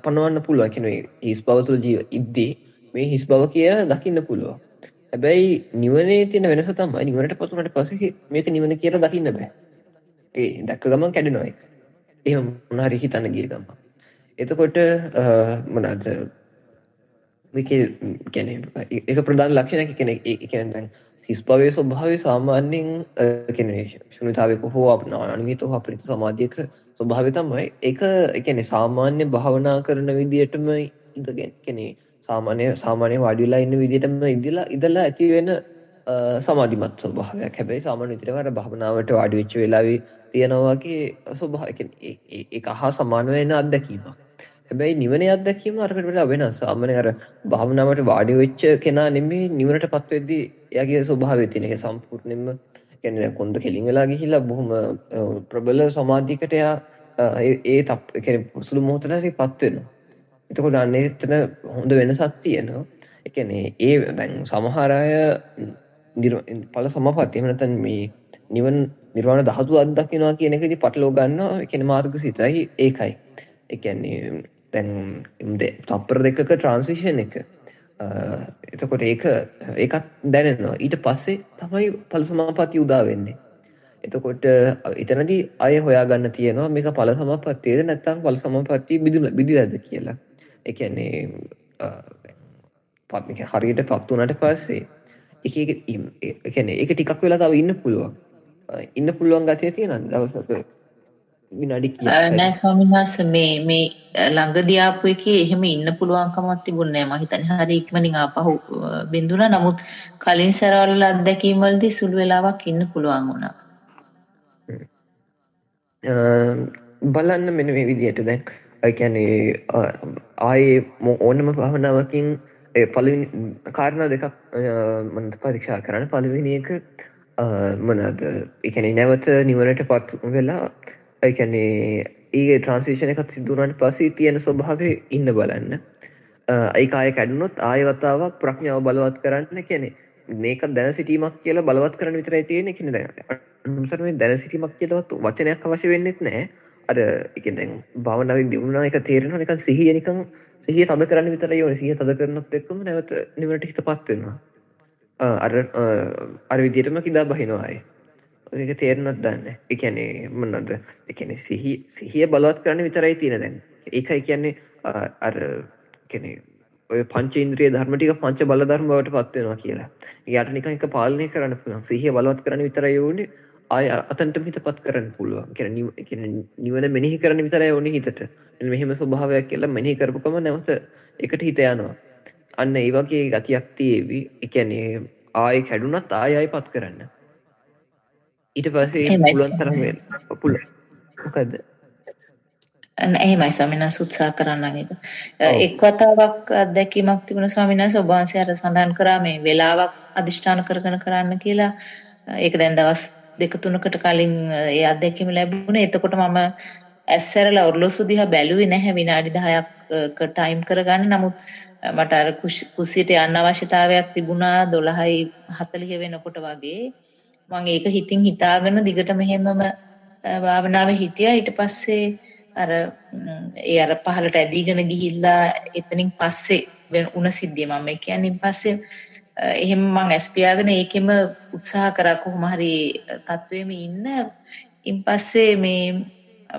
පනවන්න පුළුවන්. ඒ කියන්නේ හිස් භව තුළ ඉද්දී මේ හිස් භව කියලා දකින්න පුළුවන්. හැබැයි නිවනේ තියෙන වෙනස තමයි නිවනට පසුනට පස්සේ මේක නිවන කියලා දකින්න බෑ. ඒ දැක්ක ගමන් කැඩෙනවා ඒක. එහෙම මොනවා හරි හිතන්න ගිය ගමන්. එතකොට මොනවාද මේකේ කියන්නේ ඒක ප්‍රධාන ලක්ෂණයක්. කියන්නේ ඒ කියන්නේ දැන් හිස් භවයේ ස්වභාවය සාමාන්‍යයෙන් කියන්නේ ශුන්‍යතාවයක හෝ අනිමිත හෝ අපරිත සමාධියක ස්වභාවය තමයි. ඒක කියන්නේ සාමාන්‍ය භාවනා කරන විදියටම ඉඳගෙන කියන්නේ සාමාන්‍ය වාඩි වෙලා ඉන්න විදියටම ඉඳලා ඇති වෙන සමාධිමත් ස්වභාවයක්. හැබැයි සාමාන්‍ය විදිහට අර භාවනාවට වාඩි වෙච්ච වෙලාවේ තියෙනවා වගේ ස්වභාවය. කියන්නේ ඒක අහා සමාන වෙන අත්දැකීමක්. හැබැයි නිවනේ අත්දැකීම අරකට වඩා වෙනස්. සාමාන්‍යයෙන් අර භාවනාවට වාඩි වෙච්ච කෙනා නෙමෙයි නිවනටපත් වෙද්දී එයාගේ ස්වභාවය තියෙන. ඒක සම්පූර්ණයෙන්ම කියන්නේ දැන් කොන්ද කෙලින් වෙලා ගිහිල්ලා බොහොම ප්‍රබල සමාධියකට එයා කියන්නේ සුළු මොහොතකට හරිපත් වෙනවා. එතකොට අන්න එතන හොඳ වෙනසක් තියෙනවා. ඒ කියන්නේ ඒ දැන් සමහර අය ඵල සමපatti එහෙම නැත්නම් මේ නිර්වාණ ධාතුව අත්දකින්නවා කියන එකදී පටලව ගන්නවා. ඒ කියන්නේ මාර්ගසිතයි ඒකයි. ඒ කියන්නේ දැන් තප්පර දෙකක ට්‍රාන්සිෂන් එක. එතකොට ඒකත් දැනෙනවා. ඊට පස්සේ තමයි ඵල සමාපatti උදා වෙන්නේ. එතකොට එතනදී අය හොයාගන්න තියෙනවා මේක ඵල සමාපත්තියද නැත්නම් ඵල සමාපත්තිය බිඳිලාද කියලා. ඒ කියන්නේ හරියට පත් වුණාට පස්සේ ඒක ටිකක් වෙලා තව ඉන්න පුළුවන් ගතිය තියෙනවා දවසක විනාඩි කීයක් නෑ ස්වාමීන් වහන්සේ මේ ළඟදී ආපු එකේ එහෙම ඉන්න පුළුවන්කමක් තිබුණේ නෑ. මම හිතන්නේ හරි ඉක්මනින් ආපහු බින්දුනා. නමුත් කලින් සැරවල අත්දැකීම් වලදී සුළු වෙලාවක් ඉන්න පුළුවන් වුණා. බලන්න මෙන්න මේ විදිහට දැන් ඒ කියන්නේ ආයේ ඕනම භාවනාවකින් ඒ පළවෙනි කාරණා දෙකක් මම පරීක්ෂා කරන්න. පළවෙනි එක මොනවාද? ඒ කියන්නේ නැවත නිවනටපත් වෙලා ඒ කියන්නේ ඊගේ ට්‍රාන්සිෂන් එකක් සිදු වුණාට පස්සේ තියෙන ස්වභාවය ඉන්න බලන්න. ඒක ආයෙ කැඩුනොත් ආයෙ වතාවක් ප්‍රඥාව බලවත් කරන්න. කියන්නේ මේක දැන සිටීමක් කියලා බලවත් කරන්න විතරයි තියෙන්නේ. කියන්නේ දැන් අනුසර මේ දැන සිටීමක් කියලාවත් වචනයක් අවශ්‍ය වෙන්නේත් නැහැ. අර ඒ කියන්නේ දැන් භාවනාවෙන් දිනුනා එක තේරෙනවා නිකන් සිහිය තද කරන්න විතරයි ඕනේ. සිහිය තද කරනත් එක්කම නැවත නිවනට හිතපත් වෙනවා. අර විදිහටම කිඳා බහිනවා ආයේ. ඒක තේරෙන්නත් දන්නේ නැහැ. ඒ කියන්නේ මොනවද? ඒ කියන්නේ සිහිය බලවත් කරන්න විතරයි තියෙන දැන්. ඒකයි කියන්නේ අර කියන්නේ ඔය පංච ඉන්ද්‍රිය ධර්ම ටික පංච බල ධර්ම බවට පත් වෙනවා කියලා. යාට නිකන් එක පාලනය කරන්න පුළුවන්. සිහිය බලවත් කරන්න විතරයි ඕනේ. ආය අතන්ටම හිතපත් කරන්න පුළුවන්. කියන්නේ නිවන මෙනෙහි කරන්න විතරයි ඕනේ හිතට. මෙහෙම ස්වභාවයක් කියලා මෙනෙහි කරපුවම නැවත එකට හිත යනවා. අන්න ඒ වගේ ගතියක් තියේවි. ඒ කියන්නේ ආයෙ කැඩුනත් ආයෙපත් කරන්න. ඊට පස්සේ එහෙමයි පුළුවන් තරම් ස්වාමීනි. මොකද? එහෙමයි ස්වාමීන් වහන්සේ උත්සාහ කරන්නම් ඒක. ඔව්. එක් වතාවක් අත්දැකීමක් තිබුණා ස්වාමීන් වහන්සේ ඔබ වහන්සේ අර සඳහන් කරා මේ වෙලාවක් අදිෂ්ඨාන කරගෙන කරන්න කියලා. ඒක දැන් දවස් 2-3කට කලින් ඒ අත්දැකීම ලැබුණේ. එතකොට මම ඇස්සරලා ඔරලෝසු දිහා බැලුවේ නැහැ විනාඩි 10ක් ටයිම් කරගන්න. නමුත් මට අර කුස්සියට යන්න අවශ්‍යතාවයක් තිබුණා 12:40 වෙනකොට වගේ. මම ඒක හිතින් හිතාගෙන දිගට මෙහෙමම භාවනාවේ හිටියා. ඊට පස්සේ අර අර පහලට ඇදීගෙන ගිහිල්ලා එතනින් පස්සේ උණ සිද්ධිය මම කියන්නේ පස්සේ එහෙම මං ඇස් පියාගෙන ඒකෙම උත්සාහ කරා කොහොම හරි තත්වෙම ඉන්න. ඉන් පස්සේ මේ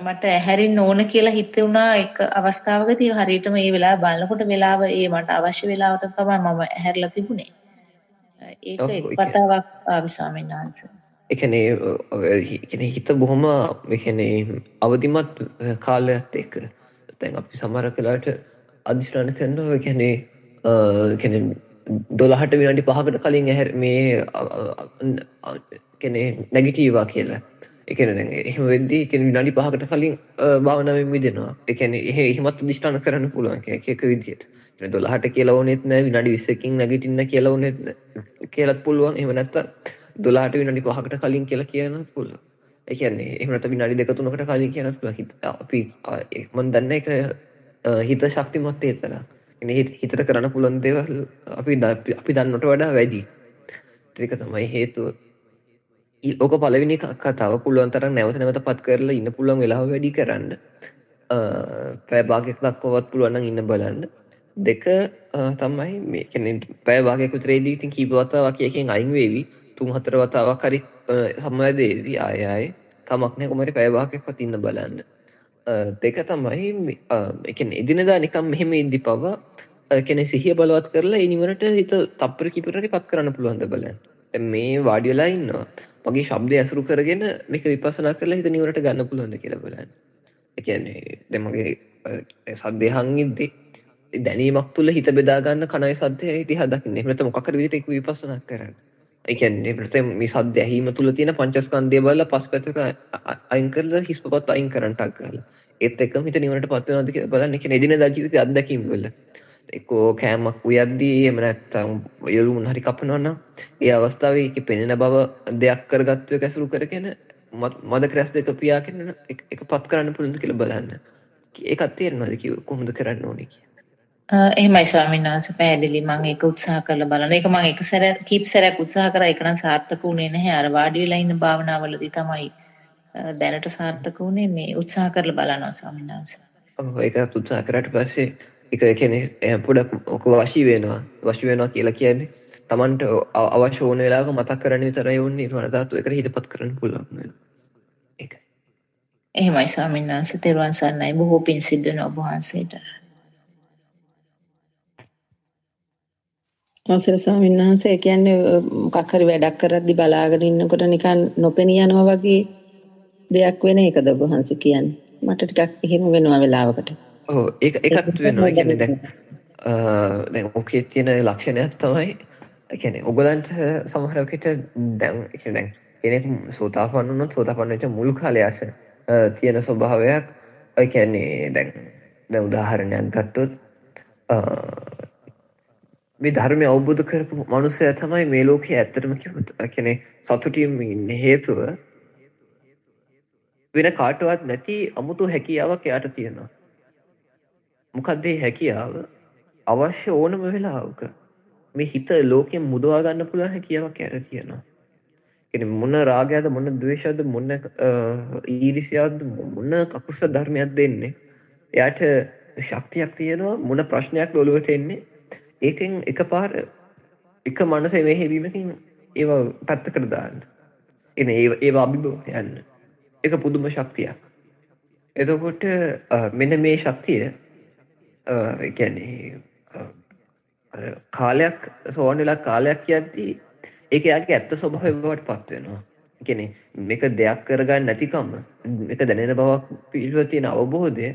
මට ඇහැරින්න ඕන කියලා හිතුණා එක අවස්ථාවකදී හරියටම මේ වෙලාව බලනකොට වෙලාව මට අවශ්‍ය වෙලාවට තමයි මම ඇහැරලා තිබුණේ. ඒක ඔව් එක් වතාවක් ආවි ස්වාමීන් වහන්සේ. ඒ කියන්නේ හිත බොහොම ඒ කියන්නේ අවදිමත් කාලයත් එක්ක දැන් අපි සමහර වෙලාවට අධිෂ්ඨාන කරනවා ඒ කියන්නේ 12ට විනාඩි 5කට කලින් කියන්නේ නැගිටීවා කියලා. ඒ කියන්නේ දැන් එහෙම වෙද්දී ඒ කියන්නේ විනාඩි 5කට කලින් භාවනාවෙන් මිදෙනවා. ඒ කියන්නේ එහෙමත් අධිෂ්ඨාන කරන්න පුළුවන් එක විදියට. 12ට කියලා ඕනෙත් නැහැ විනාඩි 20කින් නැගිටින්න කියලා ඕනෙත් කියලාත් පුළුවන්. එහෙම නැත්නම් 12ට විනාඩි 5කට කලින් කියලා කියන්නත් පුළුවන්. ඒ කියන්නේ එහෙම නැත්නම් විනාඩි 2-3කට කලින් කියන්නත් පුළුවන්. අපි මම දන්නේ ඒක හිත ශක්තිමත් ඒතරම්. හිතට කරන්න පුළුවන් දේවල් අපි දන්නට වඩා වැඩි. ඒක තමයි හේතුව. ඕක පළවෙනි කතාව පුළුවන් තරම් නැවත පත් කරලා ඉන්න පුළුවන් වෙලාව වැඩි කරන්න. පැය භාගයක් දක්වාවත් පුළුවන් නම් ඉන්න බලන්න. දෙක තමයි මේ කියන්නේ පැය භාගයක් විතරේදී ඉතින් කීප වතාවක් එකෙන් අයින් වෙවි. 3-4 වතාවක් හරි සම්මයදේවි ආයෙ කමක් නැහැ කොහමද පැය භාගයක්වත් ඉන්න බලන්න. දෙක තමයි ඒ කියන්නේ එදිනදා නිකන් මෙහෙම ඉඳි පවා කියන්නේ සිහිය බලවත් කරලා ඒ නිවනට හිත තප්පර කිපරටි පත් කරන්න පුළුවන්ද බලන්න. දැන් මේ වාඩි වෙලා ඉන්නවා. මගේ ශබ්දය ඇසුරු කරගෙන මේක විපස්සනා කරලා හිත නිවනට ගන්න පුළුවන්ද කියලා බලන්න. ඒ කියන්නේ දැන් මගේ සද්දේ හංගිද්දී දැනීමක් තුළ හිත බෙදා ගන්න කණයි සද්දේ දිහා දකින්න. එහෙම නැත්නම් මොකක් හරි විදිහට ඒක විපස්සනා කරන්න. ඒ කියන්නේ ප්‍රථම මේ සද්ද ඇහිම තුළ තියෙන පංචස්කන්ධය බලලා පස්පැත්තට අයින් කරලා හිස්පපත් අයින් කරන්න ටක් කරලා. ඒත් එක්කම හිත නිවනටපත් වෙනවද කියලා බලන්න. ඒ කියන්නේ එදිනෙදා ජීවිතයේ අත්දැකීම් වල. එක්කෝ කෑමක් උයද්දී එහෙම නැත්නම් යලුමුන් හරි කපනවා නම් ඒ අවස්ථාවේ ඒකේ පෙනෙන බව දෙයක් කරගත්තු එක ඇසුරු කරගෙන මද ක්‍රැස් දෙක පියාගෙන එකපත් කරන්න පුළුවන්ද කියලා බලන්න. ඒකත් තේරෙනවද කොහොමද කරන්න ඕනේ කියලා. එහෙමයි ස්වාමීන් වහන්සේ පැහැදිලි මම ඒක උත්සාහ කරලා බලන. ඒක මම එක සැරයක් කීප සැරයක් උත්සාහ කරා ඒක නම් සාර්ථක වුණේ නැහැ. අර වාඩි වෙලා ඉන්න භාවනාවලදී තමයි දැනට සාර්ථක වුණේ. මේ උත්සාහ කරලා බලනවා ස්වාමීන් වහන්සේ. ඔව් ඒකත් උත්සාහ කරාට පස්සේ ඒක කියන්නේ පොඩක් ඔක වශී වෙනවා කියලා කියන්නේ Tamanට අවශ්‍ය ඕන වෙලාවක මතක් කරන්න විතරයි ඕනේ. ඊට වඩා තාතු එකට හිතපත් කරන්න පුළුවන් වෙනවා. ඒකයි. එහෙමයි ස්වාමීන් වහන්සේ තෙරුවන් සරණයි. බොහෝ පින් සිද්ධ වෙන ඔබ වහන්සේට. අවසර ස්වාමීන් වහන්සේ ඒ කියන්නේ මොකක් හරි වැඩක් කරද්දි බලාගෙන ඉන්නකොට නිකන් නොපෙනී යනවා වගේ දෙයක් වෙන එකද ඔබ වහන්සේ කියන්නේ. මට ටිකක් එහෙම වෙනවා වෙලාවකට. ඔව් ඒකත් වෙනවා. ඒ කියන්නේ දැන් ඔකේ තියෙන ලක්ෂණයක් තමයි ඒ කියන්නේ ඔයගලන්ට සමහර වෙලකට දැන් ඒ කියන්නේ කෙනෙක් සෝතාපන්න වුණොත් සෝතාපන්න වෙච්ච මුල් කාලයට තියෙන ස්වභාවයක් ඒ කියන්නේ දැන් උදාහරණයක් ගත්තොත් මේ ධර්මය අවබෝධ කරපු මනුස්සයා තමයි මේ ලෝකයේ ඇත්තටම කිව්වොත් කියන්නේ සතුටින් ඉන්නේ හේතුව වෙන කාටවත් නැති අමුතු හැකියාවක් එයාට තියෙනවා. මොකක්ද මේ හැකියාව? අවශ්‍ය ඕනම වෙලාවක මේ හිත ලෝකයෙන් මුදවා ගන්න පුළුවන් හැකියාවක් එයාට තියෙනවා. කියන්නේ මොන රාගයද මොන ද්වේෂයද මොන ඊර්ෂ්‍යාවද මොන කකුස ධර්මයක් දෙන්නේ. එයාට ශක්තියක් තියෙනවා මොන ප්‍රශ්නයක් ඔළුවට එන්නේ. ඒකෙන් එකපාර එක මනසේ මෙහෙවීමකින් ඒව පැත්තකට දාන්න. එනේ ඒව අභිභව යන්න. ඒක පුදුම ශක්තියක්. එතකොට මෙන්න මේ ශක්තිය කියන්නේ කාලයක් සෝවන් වෙලා කාලයක් යද්දී ඒක යාගේ ඇත්ත ස්වභාවය බවට පත් වෙනවා. ඒ කියන්නේ මේක දෙයක් කරගන්න නැතිකම මේක දැනෙන බවක් පිළිවෙල තියෙන අවබෝධය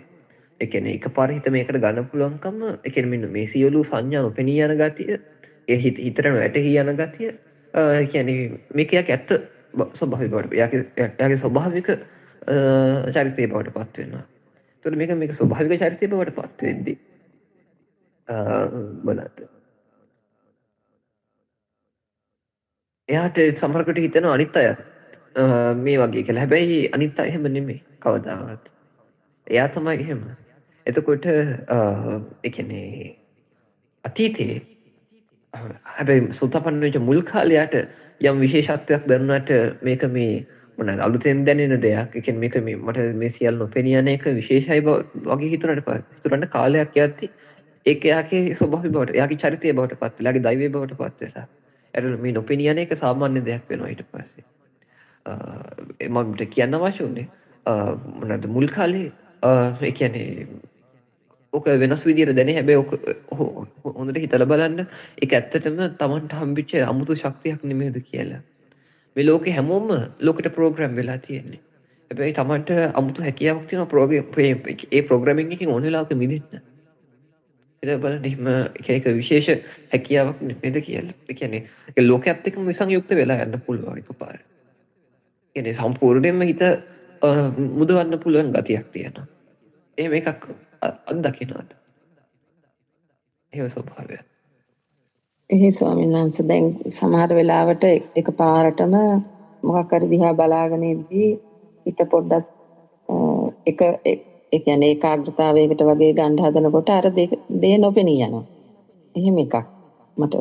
ඒ කියන්නේ එකපාර හිත මේකට ගන්න පුළුවන්කම ඒ කියන්නේ මෙන්න මේ සියලු සංඥා නොපෙනී යන ගතිය ඒ හිතට වැටහි යන ගතිය ඒ කියන්නේ මේක යාගේ ඇත්ත ස්වභාවය බවට යාගේ ස්වභාවික චරිතය බවට පත් වෙනවා. එතකොට මේක ස්වභාවික චරිතය බවට පත් වෙද්දී බලන්න එයාට සමහරකට හිතෙනවා අනිත් අය මේ වගේ කියලා. හැබැයි අනිත් අය එහෙම නෙමෙයි කවදාවත්. එයා තමයි එහෙම. එතකොට ඒ කියන්නේ අතීතේ හැබැයි සෝතාපන්න වෙච්ච මුල් කාලයට යම් විශේෂත්වයක් දැනුණාට මේක මේ මොනවාද අලුතෙන් දැනෙන දෙයක්. ඒ කියන්නේ මේක මේ මට මේ සියල්ල නොපෙනී යන එක විශේෂයි වගේ හිතුණාට කාලයක් යද්දී ඒක එයාගේ ස්වභාවය බවට එයාගේ චරිතය බවට පත් වෙලා එයාගේ දෛවය බවට පත් වෙලා එයාට මේ නොපෙනී යන එක සාමාන්‍ය දෙයක් වෙනවා ඊට පස්සේ මම කියන්න අවශ්‍ය උනේ මොනවාද මුල් කාලේ ඒ කියන්නේ ඔක වෙනස් විදියට දැනේ හැබැයි ඔක හොඳට හිතලා බලන්න ඒක ඇත්තටම Tamanට හම්බෙච්ච අමුතු ශක්තියක් නෙමෙයිද කියලා මේ ලෝකේ හැමෝම ලෝකෙට ප්‍රෝග්‍රෑම් වෙලා තියෙන්නේ හැබැයි Tamanට අමුතු හැකියාවක් තියෙනවා ඒ ප්‍රෝග්‍රෑමින් එකකින් ඕන වෙලාවක මිදෙන්න ඒක බලන්න එහෙම ඒක විශේෂ හැකියාවක් නේද කියලා. ඒ කියන්නේ ඒක ලෝකයක් එක්කම විසංයුක්ත වෙලා යන්න පුළුවන් එකපාර. ඒ කියන්නේ සම්පූර්ණයෙන්ම හිත මුදවන්න පුළුවන් ගතියක් තියෙනවා. එහෙම එකක් අත්දකින්නවාද? ඒ ස්වභාවය. ස්වාමීන් වහන්සේ දැන් සමහර වෙලාවට එකපාරටම මොකක් හරි දිහා බලාගෙන ඉද්දී හිත පොඩ්ඩක් ඒ කියන්නේ ඒකාග්‍රතාවයකට වගේ ගන්න හදනකොට අර දේ නොපෙනී යනවා. එහෙම එකක් මට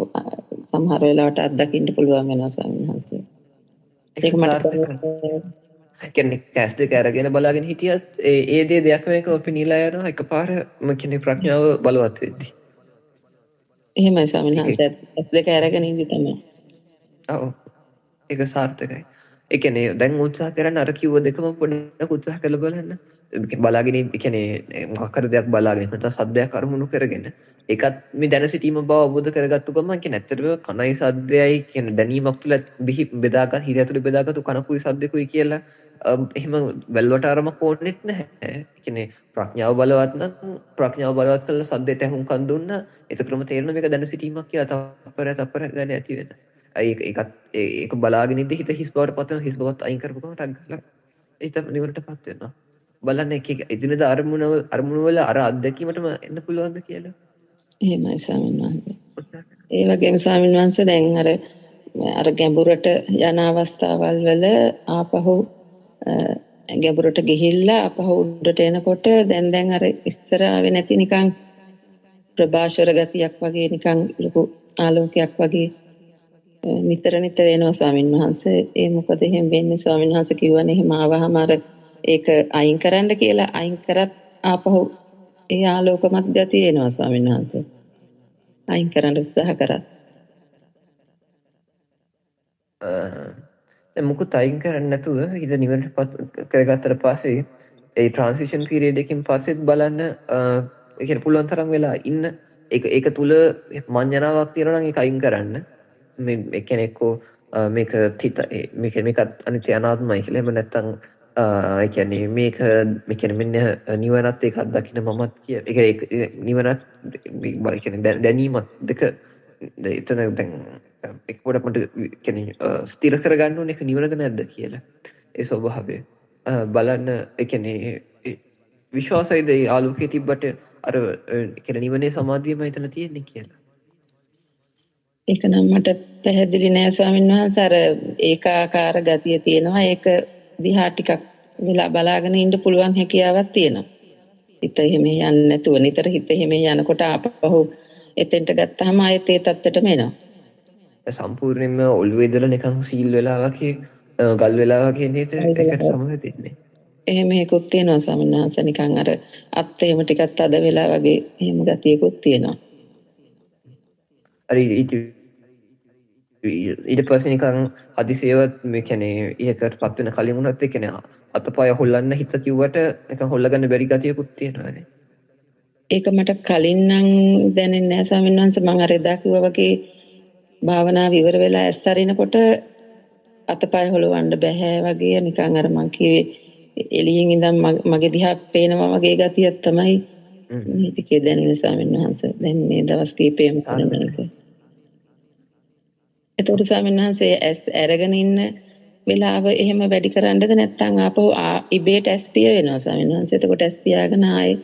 සමහර වෙලාවට අත්දකින්න පුළුවන් වෙනවා ස්වාමීන් වහන්සේ. ඒක මට කියන්නේ කැස් දෙක අරගෙන බලාගෙන හිටියත් ඒ දේ දෙයක් මේක ඔපිනිලා යනවා එකපාර කියන්නේ ප්‍රඥාව බලවත් වෙද්දී. එහෙමයි ස්වාමීන් වහන්සේ කැස් දෙක අරගෙන ඉඳි තමයි. ඔව්. ඒක සාර්ථකයි. ඒ කියන්නේ දැන් උත්සාහ කරන්න අර කිව්ව දෙකම පොඩ්ඩක් උත්සාහ කරලා බලන්න. බලාගෙන ඒ කියන්නේ මොකක් හරි දෙයක් බලාගෙන නැත්නම් සද්දයක් අරමුණු කරගෙන ඒකත් මේ දැන සිටීම බව අවබෝධ කරගත්තු ගමන් කියන්නේ ඇත්තටම කණයි සද්දයයි කියන දැනීමක් තුළ බෙදාගත් හිත ඇතුළේ බෙදාගත්තු කනකුයි සද්දකුයි කියලා එහෙම වැල්වට අරමක් ඕනෙත් නැහැ. ඒ කියන්නේ ප්‍රඥාව බලවත් නම් ප්‍රඥාව බලවත් කළා සද්දයට අහුම්කම් දුන්නා එතකොටම තේරෙනවා මේක දැන සිටීමක් කියලා තප්පර ගන්න ඇති වෙන. ඒක බලාගෙන ඉඳි හිත හිස් බවට පත් වෙන හිස් බවත් අයින් කරපු ගමන් ටක් ගාලා හිත නිවනටපත් වෙනවා. බලන්න එක එදිනෙදා අරමුණු වල අර අත්දැකීමටම එන්න පුළුවන්ද කියලා. එහෙමයි ස්වාමීන් වහන්සේ. ඒ වගේම ස්වාමීන් වහන්සේ දැන් අර ගැඹුරට යන අවස්ථාවල් වල ආපහු ගැඹුරට ගිහිල්ලා ආපහු උඩට එනකොට දැන් අර ඉස්සර ආවේ නැති නිකන් ප්‍රභාෂර ගතියක් වගේ නිකන් ලොකු ආලෝකයක් වගේ නිතර එනවා ස්වාමීන් වහන්සේ. ඒ මොකද එහෙම වෙන්නේ ස්වාමීන් වහන්සේ කිව්වනේ එහෙම ආවහම අර ඒක අයින් කරන්න කියලා අයින් කරත් ආපහු ඒ ආලෝකමත් ගතිය එනවා ස්වාමීන් වහන්සේ. අයින් කරන්න උත්සාහ කරත්. මොකද අයින් කරන්නේ නැතුව හිත නිවනටපත් කරගත්තට පස්සේ ඒ ට්‍රාන්සිෂන් පීරියඩ් එකකින් පස්සෙත් බලන්න ඒ කියන්නේ පුළුවන් තරම් වෙලා ඉන්න ඒක තුල මඤ්ඤණාවක් තියෙනවා නම් ඒක අයින් කරන්න. මේ කෙනෙක් මේක මේකත් අනිත්‍ය අනාත්මයි කියලා එහෙම නැත්නම් ඒ කියන්නේ මේක මෙන්න නිවනත් ඒකත් දකින්න මමත් ඒක නිවනත් ඒ කියන්නේ දැනීමත් දෙක එතන දැන් එක් පොඩකට කියන්නේ ස්ථිර කරගන්න ඕනේ ඒක නිවනද නැද්ද කියලා ඒ ස්වභාවය බලන්න ඒ කියන්නේ විශ්වාසයිද ඒ ආලෝකයේ තිබ්බට අර කියන්නේ නිවනේ සමාධියම එතන තියෙන්නේ කියලා. ඒක නම් මට පැහැදිලි නෑ ස්වාමීන් වහන්සේ. අර ඒකාකාර ගතිය තියෙනවා. ඒක දිහා ටිකක් වෙලා බලාගෙන ඉන්න පුළුවන් හැකියාවක් තියෙනවා. හිත එහෙම යන්නේ නැතුව නිතර හිත එහෙම යනකොට ආපහු එතෙන්ට ගත්තාම ආයෙත් ඒ තත්ත්වයටම එනවා. සම්පූර්ණයෙන්ම ඔළුවේ ඉඳලා නිකන් සීල් වෙලා වගේ ගල් වෙලා වගේ නේද එකට සමවැදෙන්නේ. එහෙම එකකුත් තියෙනවා ස්වාමීන් වහන්සේ නිකන් අර අත් එහෙම ටිකක් තද වෙලා වගේ එහෙම ගතියකුත් තියෙනවා. හරි ඊට පස්සේ නිකන් හදිසියවත් මේ කියන්නේ ඒකටපත් වෙන කලින් වුණත් ඒ කියන්නේ අතපය හොල්ලන්න හිත කිව්වට නිකන් හොල්ලගන්න බැරි ගතියකුත් තියෙනවානේ. ඒක මට කලින් නම් දැනෙන්නේ නැහැ ස්වාමීන් වහන්සේ. මම අර එදා කිව්වා වගේ භාවනාව ඉවර වෙලා ඇස් අරිනකොට අතපය හොලවන්න බෑ වගේ නිකන් අර මං කිව්වේ එළියෙන් ඉඳන් මගේ දිහා පේනවා වගේ ගතියක් තමයි මේ ටිකේ දැනෙන ස්වාමීන් වහන්සේ. දැන් මේ දවස් කීපෙම කරන එක. එතකොට ස්වාමීන් වහන්සේ ඇස් අරගෙන ඉන්න වෙලාව එහෙම වැඩි කරන්නද නැත්නම් ආපහු ඉබේට ඇස් පිය වෙනවා ස්වාමීන් වහන්සේ. එතකොට ඇස් පියාගෙන ආයේ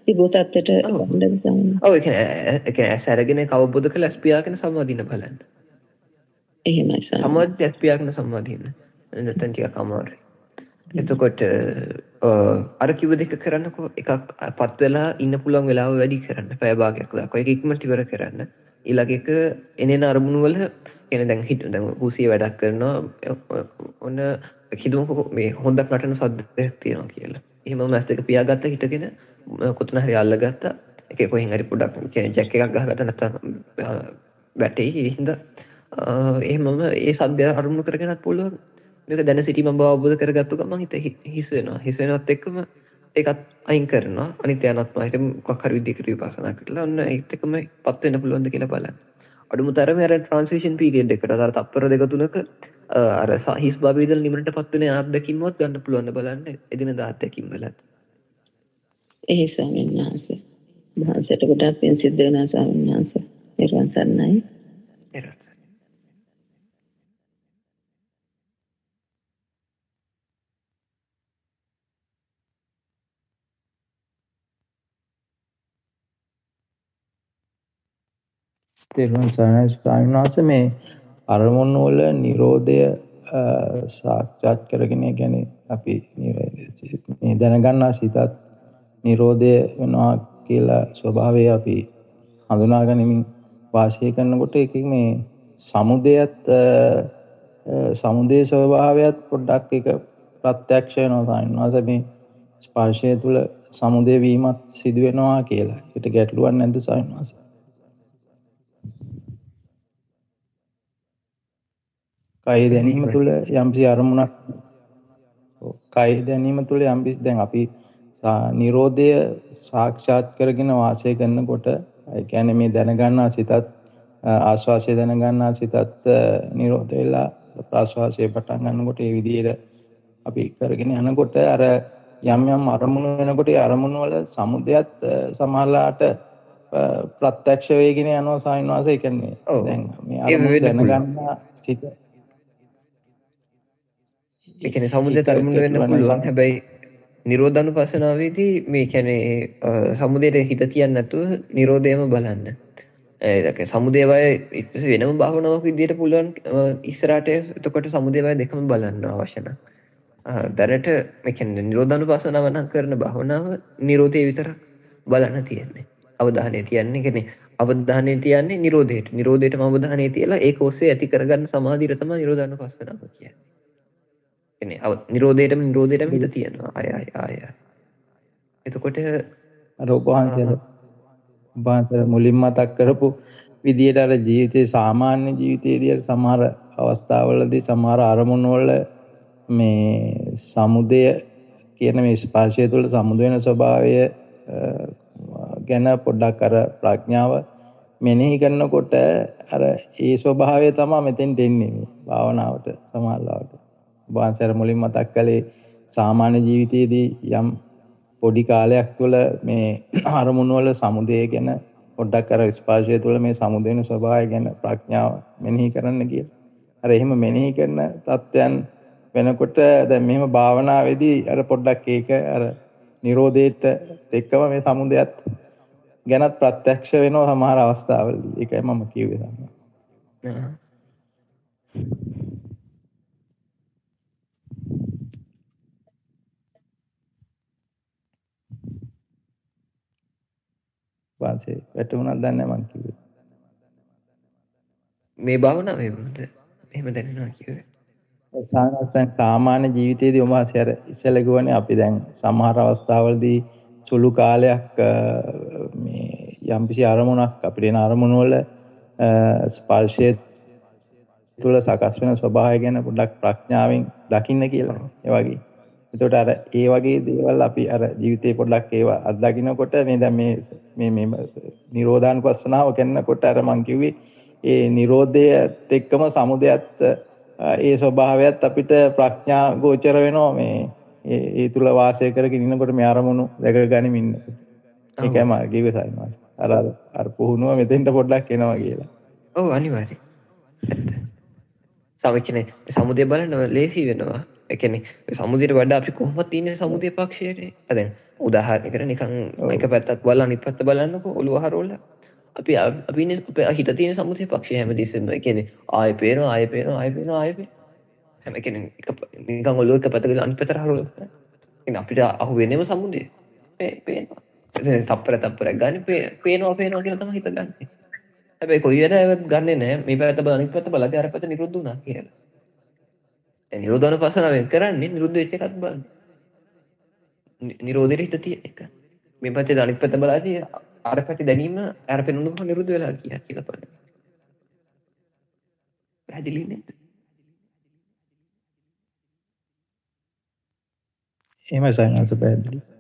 තිබු තත්ත්වයට ගන්නද ස්වාමීන් වහන්සේ. ඔව් ඒ කියන්නේ ඇස් අරගෙන කවබොද කියලා ඇස් පියාගෙන සම්වාදින්න බලන්න. එහෙමයි ස්වාමීන්. සමවැද ඇස් පියාගෙන සම්වාදින්න. නැත්නම් ටිකක් අමාරුයි. එතකොට අර කිව්ව දෙක කරන්නකෝ එකක් පත් වෙලා ඉන්න පුළුවන් වෙලාව වැඩි කරන්න පැය භාගයක් දක්වා ඒක ඉක්මනට ඉවර කරන්න ඊළඟ එක එනේන අරමුණු වල කියන්නේ දැන් හුසිය වැඩක් කරනවා ඔන්න හිතමුකෝ මේ හොඳක් නටන සද්දයක් තියෙනවා කියලා. එහෙමම ඇස් දෙක පියාගත්ත හිටගෙන කොතන හරි අල්ලගත්තා ඒකේ කොහෙන් හරි පොඩක් කියන්නේ ජැක් එකක් ගහගත්ත නැත්නම් වැටේ ඒ හින්දා එහෙමම ඒ සද්දය අරමුණු කරගෙනත් පුළුවන්. මේක දැන සිටීම බව අවබෝධ කරගත්තු ගමන් හිත හිස් වෙනවා. හිස් වෙනවත් එක්කම ඒකත් අයින් කරනවා. අනිත්‍ය අනාත්ම හිත මොකක් හරි විදිහකට විපස්සනා කරලා ඔන්න ඒත් එක්කම පත් වෙන්න පුළුවන්ද කියලා බලන්න. අඩුම තරමේ අර ට්‍රාන්සිෂන් පීරියඩ් එකට අර තප්පර දෙක තුනක අර හිස් භාවයේ ඉඳලා නිමරටපත් වෙන අත්දැකීම්වත් ගන්න පුළුවන්ද බලන්න. එදිනෙදා අත්දැකීම් වලත්. ඒ ස්වාමීන් වහන්සේ. වහන්සේට ගොඩාක් පින් සිද්ධ වෙනවා ස්වාමීන් වහන්සේ. නිර්වාණ සරණයි. තෙරුවන් සරණයි ස්වාමීන් වහන්සේ මේ අරමුණු වල Nirodha සාක්ෂාත් කරගෙන කියන්නේ අපි මේ දැනගන්නා සිතත් Nirodha වෙනවා කියලා ස්වභාවය අපි හඳුනා ගනිමින් වාසය කරනකොට ඒකේ මේ සමුදේ ස්වභාවයත් පොඩ්ඩක් එක ප්‍රත්‍යක්ෂ වෙනවා ස්වාමීන් වහන්සේ මේ ස්පර්ශය තුළ සමුදේ වීමත් සිදු වෙනවා කියලා. ඒකට ගැටලුවක් නැද්ද ස්වාමීන් වහන්සේ? කය දැනීම තුළ යම්සි අරමුණක් කය දැනීම තුළ යම්සි දැන් අපි Nirodha සාක්ෂාත් කරගෙන වාසය කරනකොට ඒ කියන්නේ මේ දැනගන්නා සිතත් ආස්වාසය දැනගන්නා සිතත් නිරෝධ වෙලා ප්‍රාස්වාසය පටන් ගන්නකොට ඒ විදිහට අපි කරගෙන යනකොට අර යම් යම් අරමුණු වෙනකොට ඒ අරමුණු වල සමුදයත් සමහරලාට ප්‍රත්‍යක්ෂ වේගෙන යනවා ස්වාමීන් වහන්සේ. ඒ කියන්නේ දැන් මේ අරමුණු දැනගන්නා සිත ඒ කියන්නේ සමුදය තරමුණු වෙන්න පුළුවන්. හැබැයි නිරෝධානුපස්සනාවේදී මේ කියන්නේ සමුදයට හිත තියන්නේ නැතුව නිරෝධයම බලන්න. ඒක සමුදය වය වෙනම භාවනාවක් විදියට පුළුවන් ඉස්සරහට එතකොට සමුදය වය දෙකම බලන්න අවශ්‍ය නැහැ. දැනට මේ කියන්නේ නිරෝධානුපස්සනාව නම් කරන භාවනාව නිරෝධය විතරක් බලන්න තියෙන්නේ. අවධානය තියන්නේ කියන්නේ අවධානය තියන්නේ නිරෝධයට. නිරෝධයටම අවධානය තියලා ඒක ඔස්සේ ඇති කරගන්න සමාධිය තමයි නිරෝධානුපස්සනාව කියන්නේ. කියන්නේ නිරෝධයටම හිත තියනවා. ආය. එතකොට අර ඔබවහන්සේ මුලින්ම මතක් කරපු විදියට අර ජීවිතේ සාමාන්‍ය ජීවිතයේදී අර සමහර අවස්ථාවලදී සමහර අරමුණු වල මේ සමුදය කියන මේ ස්පර්ශය තුළ සමුද වෙන ස්වභාවය ගැන පොඩ්ඩක් අර ප්‍රඥාව මෙනෙහි කරනකොට අර ඒ ස්වභාවය තමයි මෙතෙන්ට එන්නේ මේ භාවනාවට සමහරවිට. වහන්සේ මුලින් මතක් කළේ සාමාන්‍ය ජීවිතයේදී යම් පොඩි කාලයක් තුළ මේ අරමුණු වල සමුදය ගැන පොඩ්ඩක් අර ස්පර්ශය තුළ මේ සමුද වෙන ස්වභාවය ගැන ප්‍රඥාව මෙනෙහි කරන්න කියලා. අර එහෙම මෙනෙහි කරන තත්ත්වයන් වෙනකොට දැන් මෙහෙම භාවනාවේදී අර පොඩ්ඩක් ඒක අර Nirodheට එක්කම මේ සමුදයත් ගැනත් ප්‍රත්‍යක්ෂ වෙනවා සමහර අවස්ථාවලදී. ඒකයි මම කිව්වේ තමයි. වාසේ වැටුණාද දන්නේ නැහැ මං කිව්වේ. මේ භාවනාවේමද එහෙම දැනෙනවා කිව්වේ. සාමාන්‍යයෙන් සාමාන්‍ය ජීවිතයේදී ඔබවහන්සේ අර ඉස්සෙල්ලා කිව්වනේ අපි දැන් සමහර අවස්ථාවලදී සුළු කාලයක් මේ යම්කිසි අරමුණක් අපිට එන අරමුණු වල ස්පර්ශය තුළ සකස් වෙන ස්වභාවය ගැන පොඩ්ඩක් ප්‍රඥාවෙන් දකින්න කියලා. ඒ වගේ. එතකොට අර ඒ වගේ දේවල් අපි අර ජීවිතේ පොඩ්ඩක් ඒවා අත්දකින්නකොට මේ දැන් මේ නිරෝධානුපස්සනාව කරනකොට අර මං කිව්වේ ඒ නිරෝධයත් එක්කම සමුදයත් ඒ ස්වභාවයත් අපිට ප්‍රඥා ගෝචර වෙනවා මේ ඒ තුල වාසය කරගෙන ඉන්නකොට මේ අරමුණු දැක ගනිමින් ඉන්නකොට. ඒකයි මම කිව්වේ සයින්ස්. අර පුහුණුව මෙතෙන්ට පොඩ්ඩක් එනවා කියලා. ඔව් අනිවාර්යයෙන්. සමකිනේ සමුදය බලන්න ලේසි වෙනවා. ඒ කියන්නේ සමුදයට වඩා අපි කොහොමද ඉන්නේ සමුදය පක්ෂයේ? දැන් උදාහරණයකට නිකන් එක පැත්තක් බලලා අනිත් පැත්ත බලන්නකෝ ඔළුව හරවලා. අපි ඉන්නේ අපේ හිත තියෙන සමුදය පක්ෂය හැමදෙස්සෙම. ඒ කියන්නේ ආයෙ පේනවා හැම කියන්නේ නිකන් ඔළුව එක පැත්තකට අනිත් පැත්තට හරවලා. ඉතින් අපිට අහු වෙන්නේම සමුදය. පේනවා. ඉතින් තප්පරයක් ගන්න පේනවා කියලා තමයි හිතගන්නේ. හැබැයි කොයි වෙලාවෙත් ගන්නෙ නෑ මේ පැත්ත බල අනිත් පැත්ත බලලා අර පැත්ත නිරුද්ධ වුණා කියලා. දැන් නිරෝධානුපස්සනාවෙන් කරන්නේ නිරුද්ධ වෙච්ච එකත් බලන්නේ. නිරෝධෙට හිත තියෙන එක. මේ පැත්තේ අනිත් පැත්ත බලද්දී අර පැත්තේ දැනීම අර පෙනුනක නිරුද්ධ වෙලා කියලා බලන්න. පැහැදිලි නේද? එහෙමයි සයින්ස් පැහැදිලි.